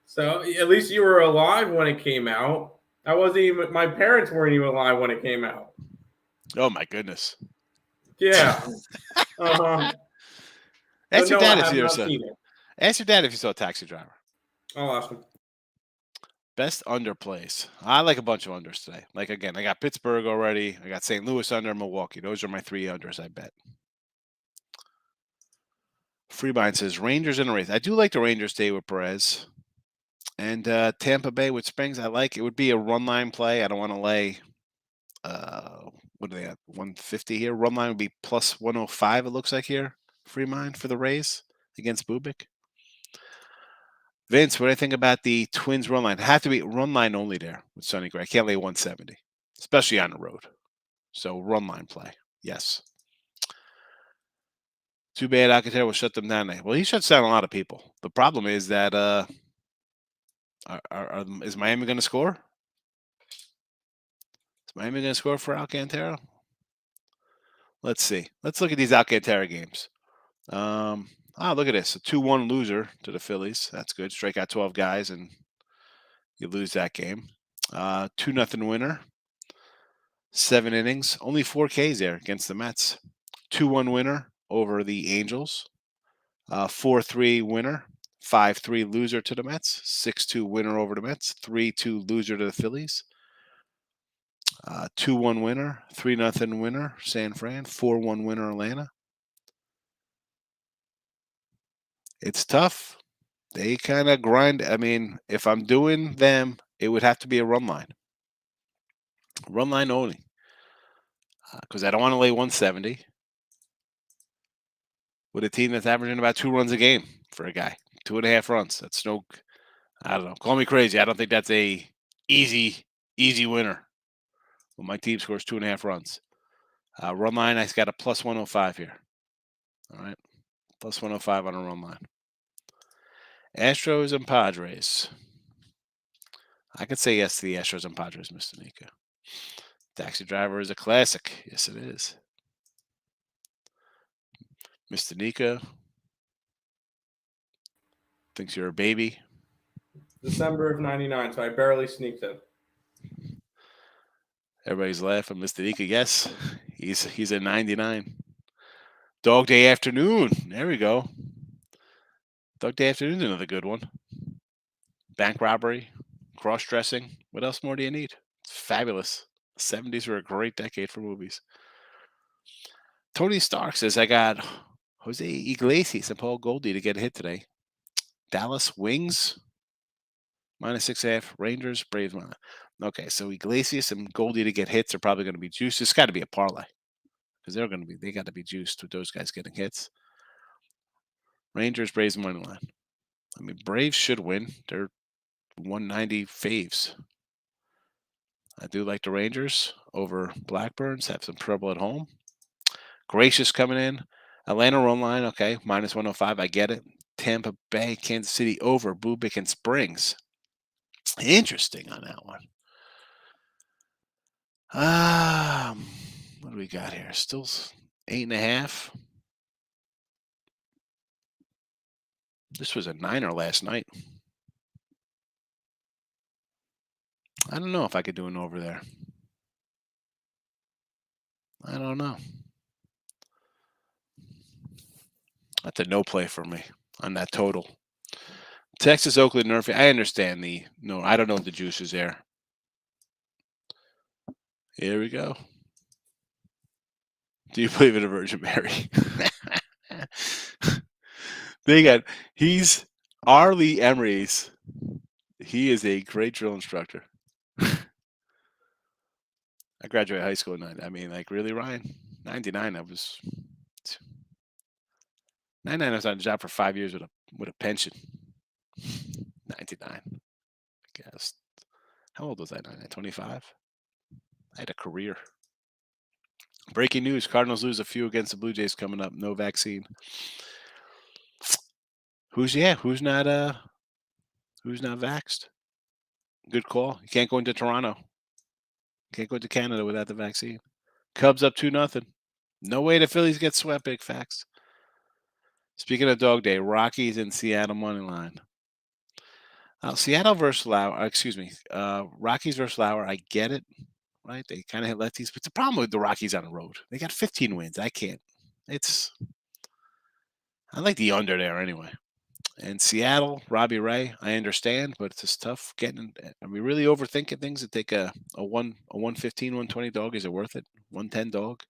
So at least you were alive when it came out. I wasn't even. My parents weren't even alive when it came out. Oh my goodness. Yeah. Ask your dad if you saw. Ask your dad if you saw Taxi Driver. I'll ask him. Best under plays. I like a bunch of unders today. Like again, I got Pittsburgh already. I got St. Louis under, Milwaukee. Those are my 3 unders. I bet. Freebind says Rangers in a race. I do like the Rangers today with Perez. And Tampa Bay with Springs, I like. It would be a run line play. I don't want to lay, what do they have, 150 here? Run line would be plus 105, it looks like here. Freemind for the Rays against Bubik. Vince, what do I think about the Twins run line? Have to be run line only there with Sonny Gray. I can't lay 170, especially on the road. So run line play, yes. Too bad Alcantara will shut them down. Well, he shuts down a lot of people. The problem is that is Miami going to score? Is Miami going to score for Alcantara? Let's see. Let's look at these Alcantara games. Look at this. A 2-1 loser to the Phillies. That's good. Strike out 12 guys and you lose that game. 2-0 winner. 7 innings. Only 4 Ks there against the Mets. 2-1 winner over the Angels. 4-3 winner. 5-3 loser to the Mets. 6-2 winner over the Mets. 3-2 loser to the Phillies. 2-1 winner. 3-0 winner San Fran. 4-1 winner Atlanta. It's tough. They kind of grind. I mean, if I'm doing them, it would have to be a run line. Run line only. Because I don't want to lay 170 with a team that's averaging about 2 runs a game for a guy. 2.5 runs. That's no, I don't know. Call me crazy. I don't think that's a easy winner. Well, my team scores 2.5 runs. Run line, I got a plus 105 here. All right. Plus 105 on a run line. Astros and Padres. I could say yes to the Astros and Padres, Mr. Nika. Taxi Driver is a classic. Yes, it is. Mr. Nika thinks you're a baby. December of 99, so I barely sneaked in. Everybody's laughing. Mr. Nika, yes. He's a 99. Dog Day Afternoon. There we go. Dog Day Afternoon is another good one. Bank robbery, cross-dressing. What else more do you need? It's fabulous. The 70s were a great decade for movies. Tony Stark says, I got Jose Iglesias and Paul Goldie to get a hit today. Dallas Wings, -6.5. Rangers, Braves, -. Okay, so Iglesias and Goldie to get hits are probably going to be juiced. It's got to be a parlay because they got to be juiced with those guys getting hits. Rangers, Braves, money line. I mean, Braves should win. They're 190 faves. I do like the Rangers over Blackburns. Have some trouble at home. Gracious coming in. Atlanta run line, okay, minus 105. I get it. Tampa Bay, Kansas City over Bubick and Springs. Interesting on that one. What do we got here? Still 8.5. This was a 9er last night. I don't know if I could do an over there. I don't know. That's a no play for me on that total. Texas, Oakland, Murphy. I understand no. I don't know if the juice is there. Here we go. Do you believe in a Virgin Mary? He's Arlie Emery's. He is a great drill instructor. I graduated high school in 90. I mean, like, really, Ryan? 99, I was 99. I was on a job for 5 years with a pension. 99, I guess. How old was I? 25. I had a career. Breaking news: Cardinals lose a few against the Blue Jays coming up. No vaccine. Who's not vaxxed? Good call. You can't go into Toronto. Can't go into Canada without the vaccine. Cubs up 2-0. No way the Phillies get swept. Big facts. Speaking of dog day, Rockies and Seattle money line. Seattle versus Lauer. Excuse me. Rockies versus Lauer. I get it. Right? They kind of hit lefties, but the problem with the Rockies on the road, they got 15 wins. I can't. I like the under there anyway. And Seattle, Robbie Ray, I understand, but it's just tough getting. Are we really overthinking things to take a 115, 120 dog? Is it worth it? 110 dog?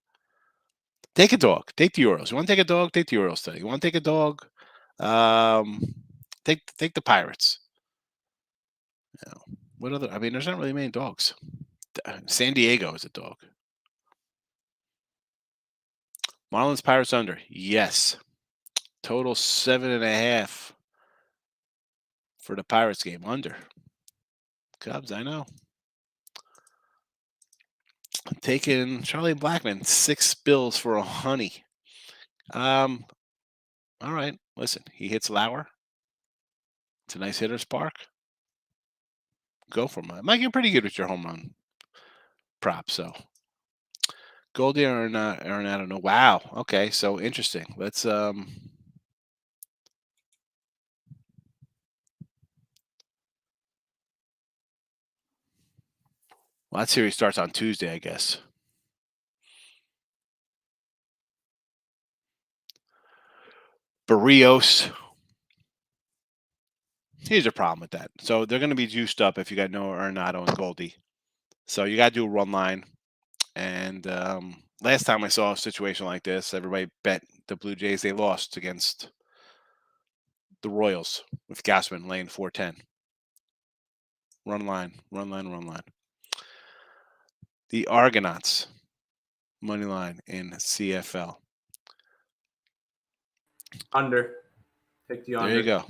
Take a dog. Take the Orioles. You want to take a dog? Take the Orioles today. You want to take a dog? Take the Pirates. What other? I mean, there's not really many dogs. San Diego is a dog. Marlins Pirates under. Yes. Total 7.5 for the Pirates game. Under. Cubs, I know. Taking Charlie Blackmon, 6 bills for a honey. All right. Listen, he hits Lauer. It's a nice hitter's park. Go for him. Mike, you're pretty good with your home run prop. So Goldie or not, I don't know. Wow. Okay. So interesting. Let's well, that series starts on Tuesday, I guess. Barrios. Here's a problem with that. So they're going to be juiced up if you got Noah Arenado and Goldie. So you got to do a run line. And last time I saw a situation like this, everybody bet the Blue Jays. They lost against the Royals with Gassman laying 410. Run line. The Argonauts money line in CFL. Under. Take the under. There you go.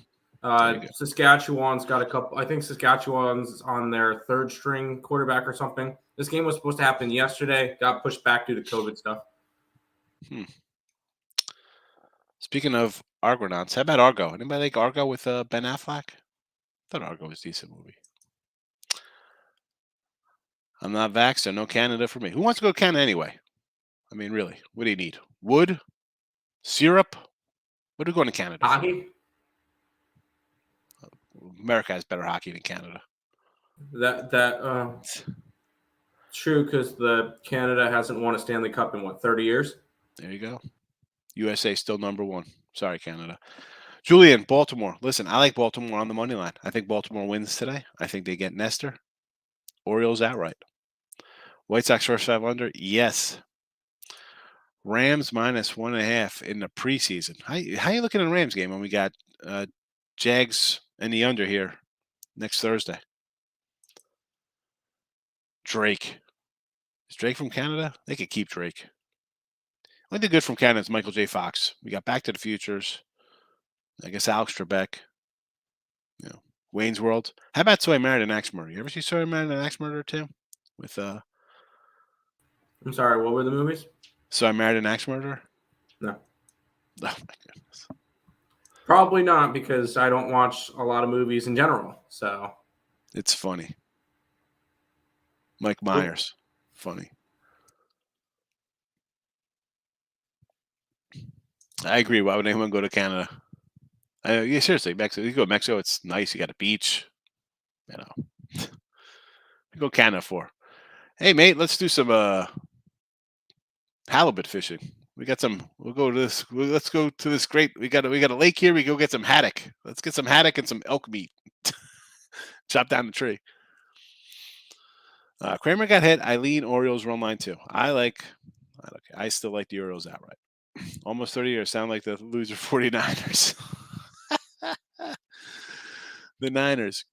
Saskatchewan's got a couple. I think Saskatchewan's on their third string quarterback or something. This game was supposed to happen yesterday. Got pushed back due to COVID stuff. Speaking of Argonauts, how about Argo? Anybody like Argo with Ben Affleck? I thought Argo was a decent movie. I'm not vaxxed, so no Canada for me. Who wants to go to Canada anyway? I mean, really, what do you need? Wood? Syrup? What are we going to Canada Hockey? for? America has better hockey than Canada. True, because Canada hasn't won a Stanley Cup in 30 years? There you go. USA still number one. Sorry, Canada. Julian, Baltimore. Listen, I like Baltimore on the money line. I think Baltimore wins today. I think they get Nestor. Orioles outright. White Sox first 5 under. Yes. Rams minus 1.5 in the preseason. How you looking at the Rams game when we got Jags and the under here next Thursday? Drake. Is Drake from Canada? They could keep Drake. Only thing good from Canada is Michael J. Fox. We got Back to the Futures. I guess Alex Trebek. Wayne's World. How about So I Married an Axe Murderer? You ever see So I Married an Axe Murderer, Tim? With I'm sorry, what were the movies? So I Married an Axe Murderer? No. Oh my goodness. Probably not, because I don't watch a lot of movies in general. So It's funny. Mike Myers. Funny. I agree. Why would anyone go to Canada? Yeah, seriously, Mexico. You go to Mexico, it's nice. You got a beach. You know. You go to Canada for. Hey mate, let's do some halibut fishing. We got some. We'll go to this. Let's go to this great. We got a lake here. We go get some haddock. Let's get some haddock and some elk meat. Chop down the tree. Kramer got hit. Eileen Orioles run line too. I still like the Orioles outright. Almost 30 years. Sound like the loser 49ers. The Niners.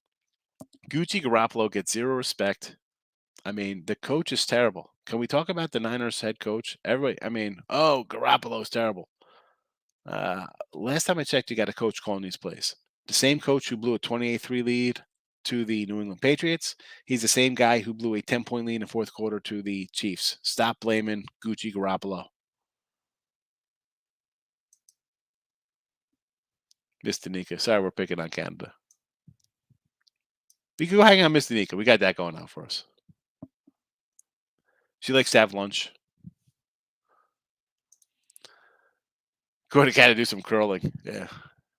Gucci Garoppolo gets zero respect. I mean, the coach is terrible. Can we talk about the Niners head coach? Everybody, I mean, Garoppolo's terrible. Last time I checked, you got a coach calling these plays. The same coach who blew a 28-3 lead to the New England Patriots. He's the same guy who blew a 10-point lead in the fourth quarter to the Chiefs. Stop blaming Gucci Garoppolo. Miss Danica. Sorry, we're picking on Canada. We can go hang out, Miss Danica. We got that going on for us. She likes to have lunch. Go to Canada, do some curling. Yeah.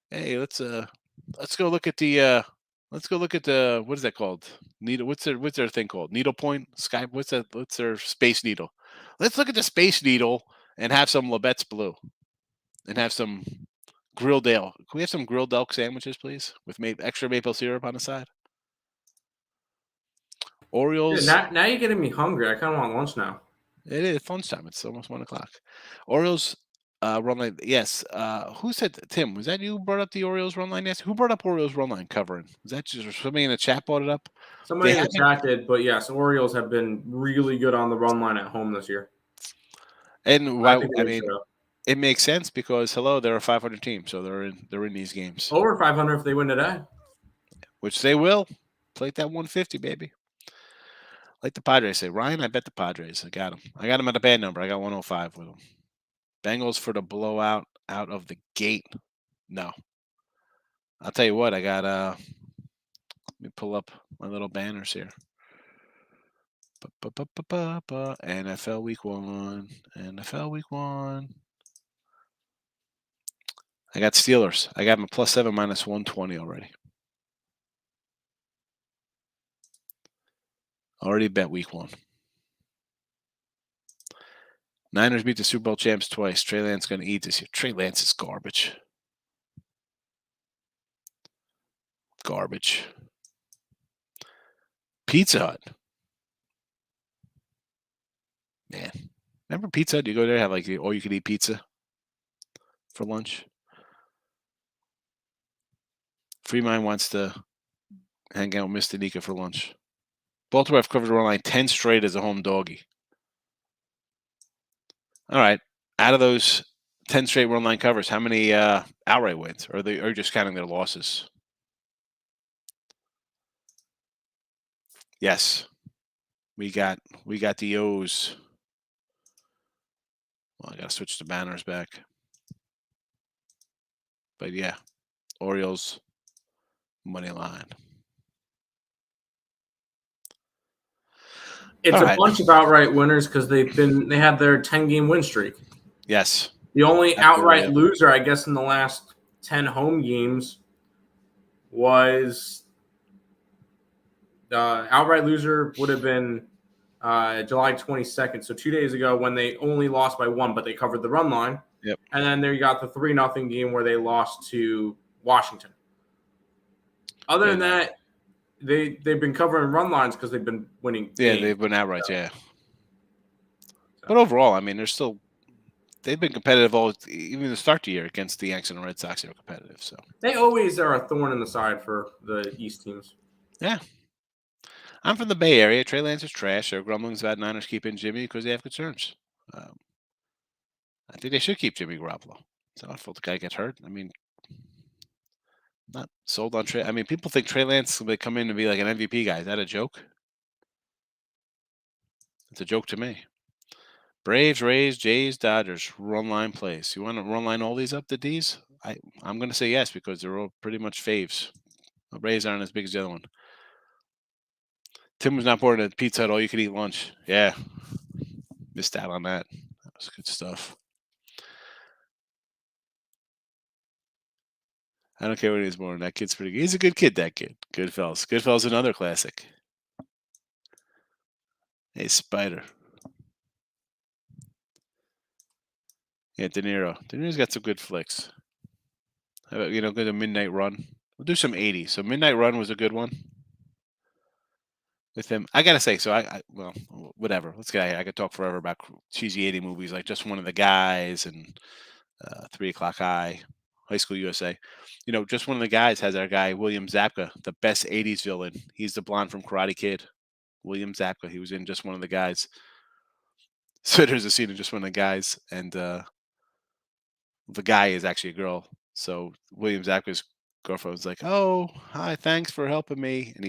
Hey, let's go look at the what is that called? Needle. What's their thing called? Needlepoint Sky. What's that? What's their Space Needle? Let's look at the Space Needle and have some Labatt's Blue, and have some grilled ale. Can we have some grilled elk sandwiches, please, with extra maple syrup on the side? Orioles. Dude, now you're getting me hungry. I kind of want lunch now. It is lunchtime. It's almost 1:00. Orioles run line. Yes. Who said, Tim? Was that you who brought up the Orioles run line? Yes. Who brought up Orioles run line covering? Was that just somebody in the chat brought it up? Somebody in the chat did, but yes, Orioles have been really good on the run line at home this year. And why? I mean, it makes sense because they're a 500 team, so they're in these games. Over 500 if they win today. Which they will. Play that 150, baby. Like the Padres say, Ryan, I bet the Padres. I got them. I got them at a bad number. I got 105 with them. Bengals for the blowout out of the gate. No. I'll tell you what, I got let me pull up my little banners here. NFL week 1. NFL week 1. I got Steelers. I got them +7 -120 already. Already bet week 1. Niners beat the Super Bowl champs twice. Trey Lance going to eat this year. Trey Lance is garbage. Garbage. Pizza Hut. Man. Remember Pizza Hut? You go there, have like all you could eat pizza for lunch. Freeman wants to hang out with Miss Danica for lunch. Baltimore have covered the run line 10 straight as a home doggy. All right. Out of those 10 straight run line covers, how many outright wins? Or are just counting their losses? Yes. We got the O's. Well, I gotta switch the banners back. But yeah. Orioles money line. It's a bunch of outright winners because they had their 10-game win streak. Yes. The only outright loser, I guess, in the last 10 home games was outright loser would have been July 22nd. So 2 days ago when they only lost by 1, but they covered the run line. Yep. And then there you got the 3-0 game where they lost to Washington. Other than that, they've been covering run lines because they've been winning. Yeah, they've been outright, yeah. But overall, I mean, they've been competitive even to start the year against the Yankees and the Red Sox. They were competitive, so they always are a thorn in the side for the East teams. Yeah. I'm from the Bay Area. Trey Lance is trash. There are grumblings about Niners keeping Jimmy because they have concerns. I think they should keep Jimmy Garoppolo. It's not fault the guy gets hurt. I mean, Not sold on Trey. I mean, people think Trey Lance will come in and be like an MVP guy. Is that a joke? It's a joke to me. Braves, Rays, Jays, Dodgers, run line plays. You want to run line all these up to D's? I'm going to say yes because they're all pretty much faves. The Rays aren't as big as the other one. Tim was not born at Pizza Hut all you could eat lunch. Yeah. Missed out on that. That was good stuff. I don't care when he was born. That kid's pretty good. He's a good kid, that kid. Goodfellas. Goodfellas, another classic. Hey, Spider. Yeah, De Niro. De Niro's got some good flicks. How about, go to Midnight Run? We'll do some 80s. So Midnight Run was a good one with him. I gotta say, so well, whatever. I could talk forever about cheesy 80 movies like Just One of the Guys and 3 O'Clock High, High School USA. Just One of the Guys has our guy William Zabka, the best 80s villain. He's the blonde from Karate Kid. William Zabka. He was in Just One of the Guys. So there's a scene of Just One of the Guys, and the guy is actually a girl. So William Zabka's girlfriend's like, "Oh, hi, thanks for helping me," and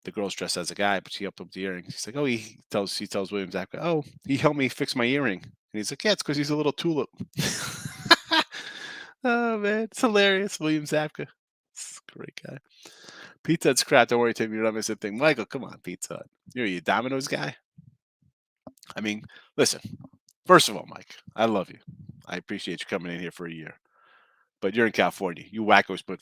the girl's dressed as a guy, but she helped him with the earring. He's like, "Oh," she tells William Zabka, "Oh, he helped me fix my earring," and he's like, "Yeah, it's because he's a little tulip." Oh man, it's hilarious, William Zabka. It's a great guy. Pizza Hut's crap. Don't worry, Tim. You're not missing a thing. Michael, come on, Pizza Hut. You're a Domino's guy. I mean, listen. First of all, Mike, I love you. I appreciate you coming in here for a year. But you're in California. You wackos put,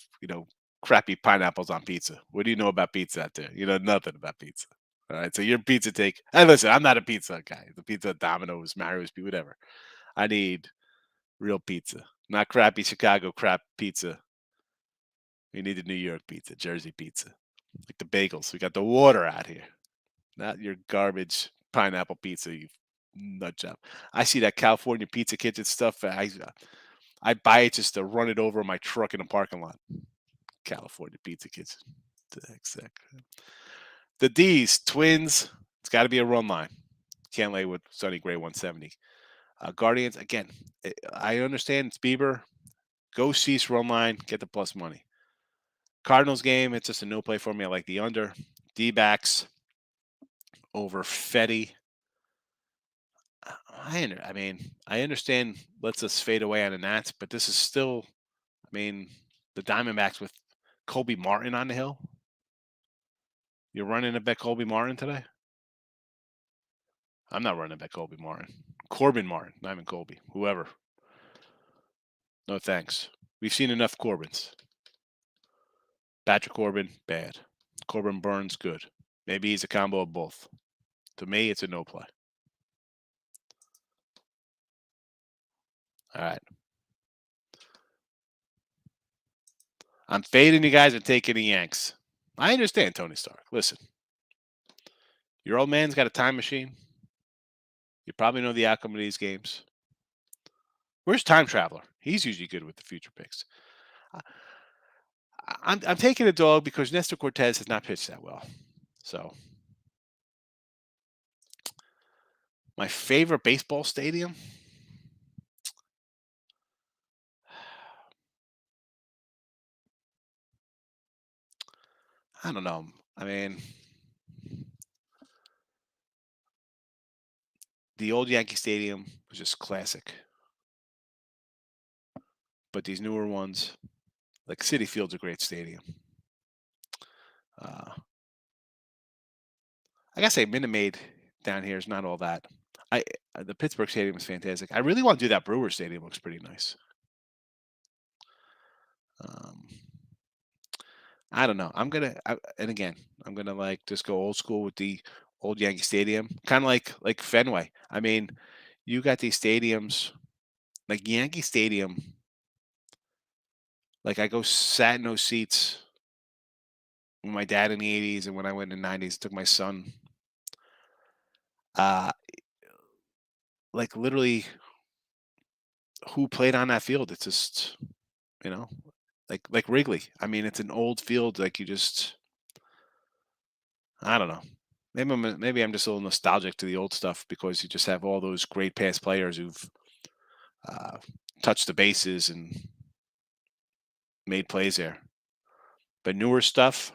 crappy pineapples on pizza. What do you know about pizza out there? You know nothing about pizza. All right. So your pizza take. And listen, I'm not a pizza guy. The pizza Domino's, Mario's, whatever. I need real pizza, not crappy Chicago crap pizza. We need the New York pizza, Jersey pizza, like the bagels. We got the water out here, not your garbage pineapple pizza. You nut job. I see that California Pizza Kitchen stuff. I buy it just to run it over my truck in a parking lot. California Pizza Kitchen. The heck's that? The D's, Twins. It's got to be a run line. Can't lay with Sonny Gray 170. Guardians, again, I understand it's Bieber. Go Cease run line, get the plus money. Cardinals game, it's just a no play for me. I like the under. D-backs over Fetty. I understand lets us fade away on the Nats, but this is still, the Diamondbacks with Colby Martin on the hill. You're running a bet Colby Martin today? I'm not running a bet Colby Martin. Corbin Martin, not even Colby. Whoever. No thanks. We've seen enough Corbins. Patrick Corbin, bad. Corbin Burns, good. Maybe he's a combo of both. To me, it's a no play. All right. I'm fading you guys and taking the Yanks. I understand, Tony Stark. Listen. Your old man's got a time machine. You probably know the outcome of these games. Where's Time Traveler? He's usually good with the future picks. I'm taking a dog because Nestor Cortez has not pitched that well. So, my favorite baseball stadium? I don't know. The old Yankee Stadium was just classic. But these newer ones, like Citi Field's a great stadium. I gotta say, Minute Maid down here is not all that. The Pittsburgh Stadium is fantastic. I really want to do that Brewer Stadium. Looks pretty nice. I don't know. I'm gonna just go old school with the old Yankee Stadium, kind of like Fenway. You got these stadiums like Yankee Stadium. Like I sat in those seats with my dad in the '80s, and when I went in the '90s, took my son. Like literally, who played on that field? It's just, like Wrigley. It's an old field. Like you just, I don't know. Maybe I'm just a little nostalgic to the old stuff because you just have all those great past players who've touched the bases and made plays there. But newer stuff,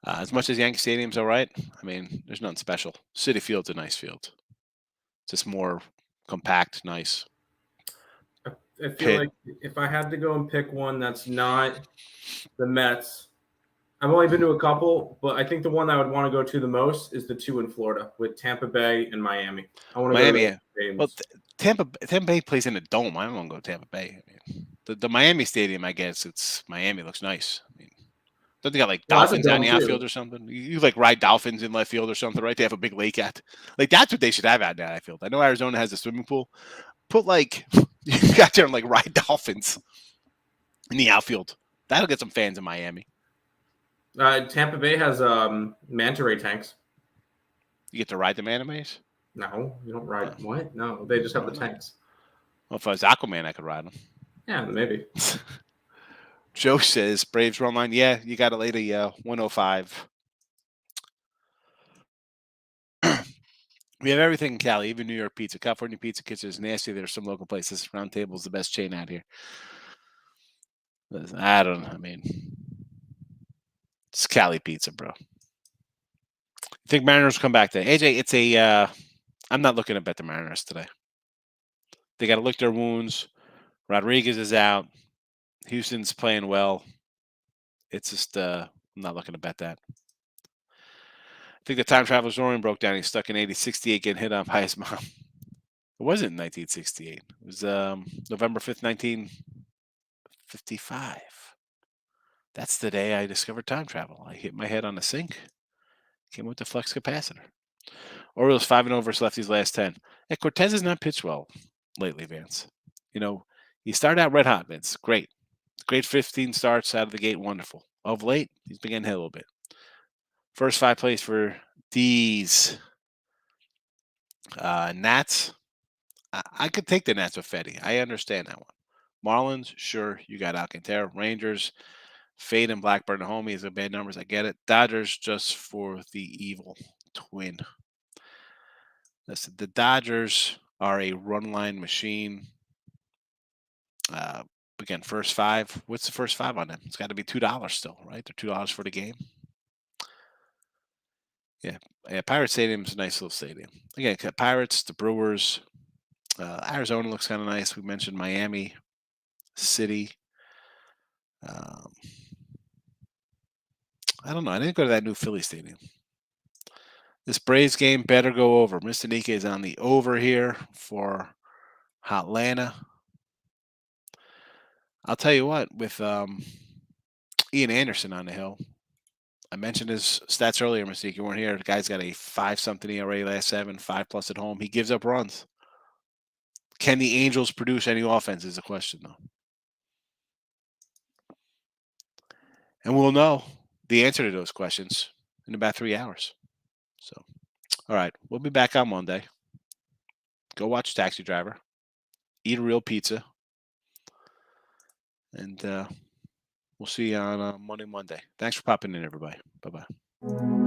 as much as Yankee Stadium's all right, I mean, there's nothing special. Citi Field's a nice field. Just more compact, nice. I feel like if I had to go and pick one that's not the Mets, I've only been to a couple, but I think the one I would want to go to the most is the two in Florida with Tampa Bay and Miami. I want to Miami, go to those well, games. Tampa Bay plays in a dome. I don't want to go to Tampa Bay. I mean, the Miami Stadium, I guess it's Miami looks nice. I mean, don't they got like Well, that's a dolphins on dome the too. outfield or something? You like ride dolphins in left field or something, right? They have a big lake at. Like that's what they should have out the outfield. I know Arizona has a swimming pool. Put like you got there and like ride dolphins in the outfield. That'll get some fans in Miami. Tampa Bay has manta ray tanks. You get to ride the animes? No, you don't ride. What? No, they just have the no. tanks. Well, if I was Aquaman, I could ride them. Yeah, maybe. Joe says Braves run line. Yeah, you got it later. 105. We have everything in Cali, even New York pizza. California Pizza Kitchen is nasty. There's some local places. Round Table's the best chain out here. I don't know. I mean, it's Cali pizza, bro. You think Mariners come back today? AJ, it's a. I'm not looking to bet the Mariners today. They got to lick their wounds. Rodriguez is out. Houston's playing well. It's just I'm not looking to bet that. I think the time traveler's DeLorean broke down. He's stuck in 8068 getting hit on by his mom. It wasn't 1968. It was November 5th, 1955. That's the day I discovered time travel. I hit my head on the sink. Came with the flux capacitor. Orioles 5-0 versus lefties last 10. Hey, Cortez has not pitched well lately, Vance. You know, he started out red hot, Vince. Great. Great 15 starts out of the gate. Wonderful. Of late, he's been getting hit a little bit. First 5 plays for these Nats. I could take the Nats with Fetty. I understand that one. Marlins, sure, you got Alcantara. Rangers, Fade and Blackburn at home. He's a bad numbers. I get it. Dodgers just for the evil twin. Listen, the Dodgers are a run line machine. Again, first 5. What's the first 5 on them? It's got to be $2 still, right? They're $2 for the game. Yeah, Pirate Stadium's a nice little stadium. Again, Pirates, the Brewers, Arizona looks kind of nice. We mentioned Miami City. I don't know. I didn't go to that new Philly stadium. This Braves game better go over. Mr. Nika is on the over here for Hotlanta. I'll tell you what, with Ian Anderson on the hill, I mentioned his stats earlier, Mystique. You weren't here. The guy's got a 5-something ERA last 7, 5+ at home. He gives up runs. Can the Angels produce any offense is the question, though. And we'll know the answer to those questions in about 3 hours. So, all right, we'll be back on Monday. Go watch Taxi Driver. Eat a real pizza. And we'll see you on Monday. Thanks for popping in, everybody. Bye-bye.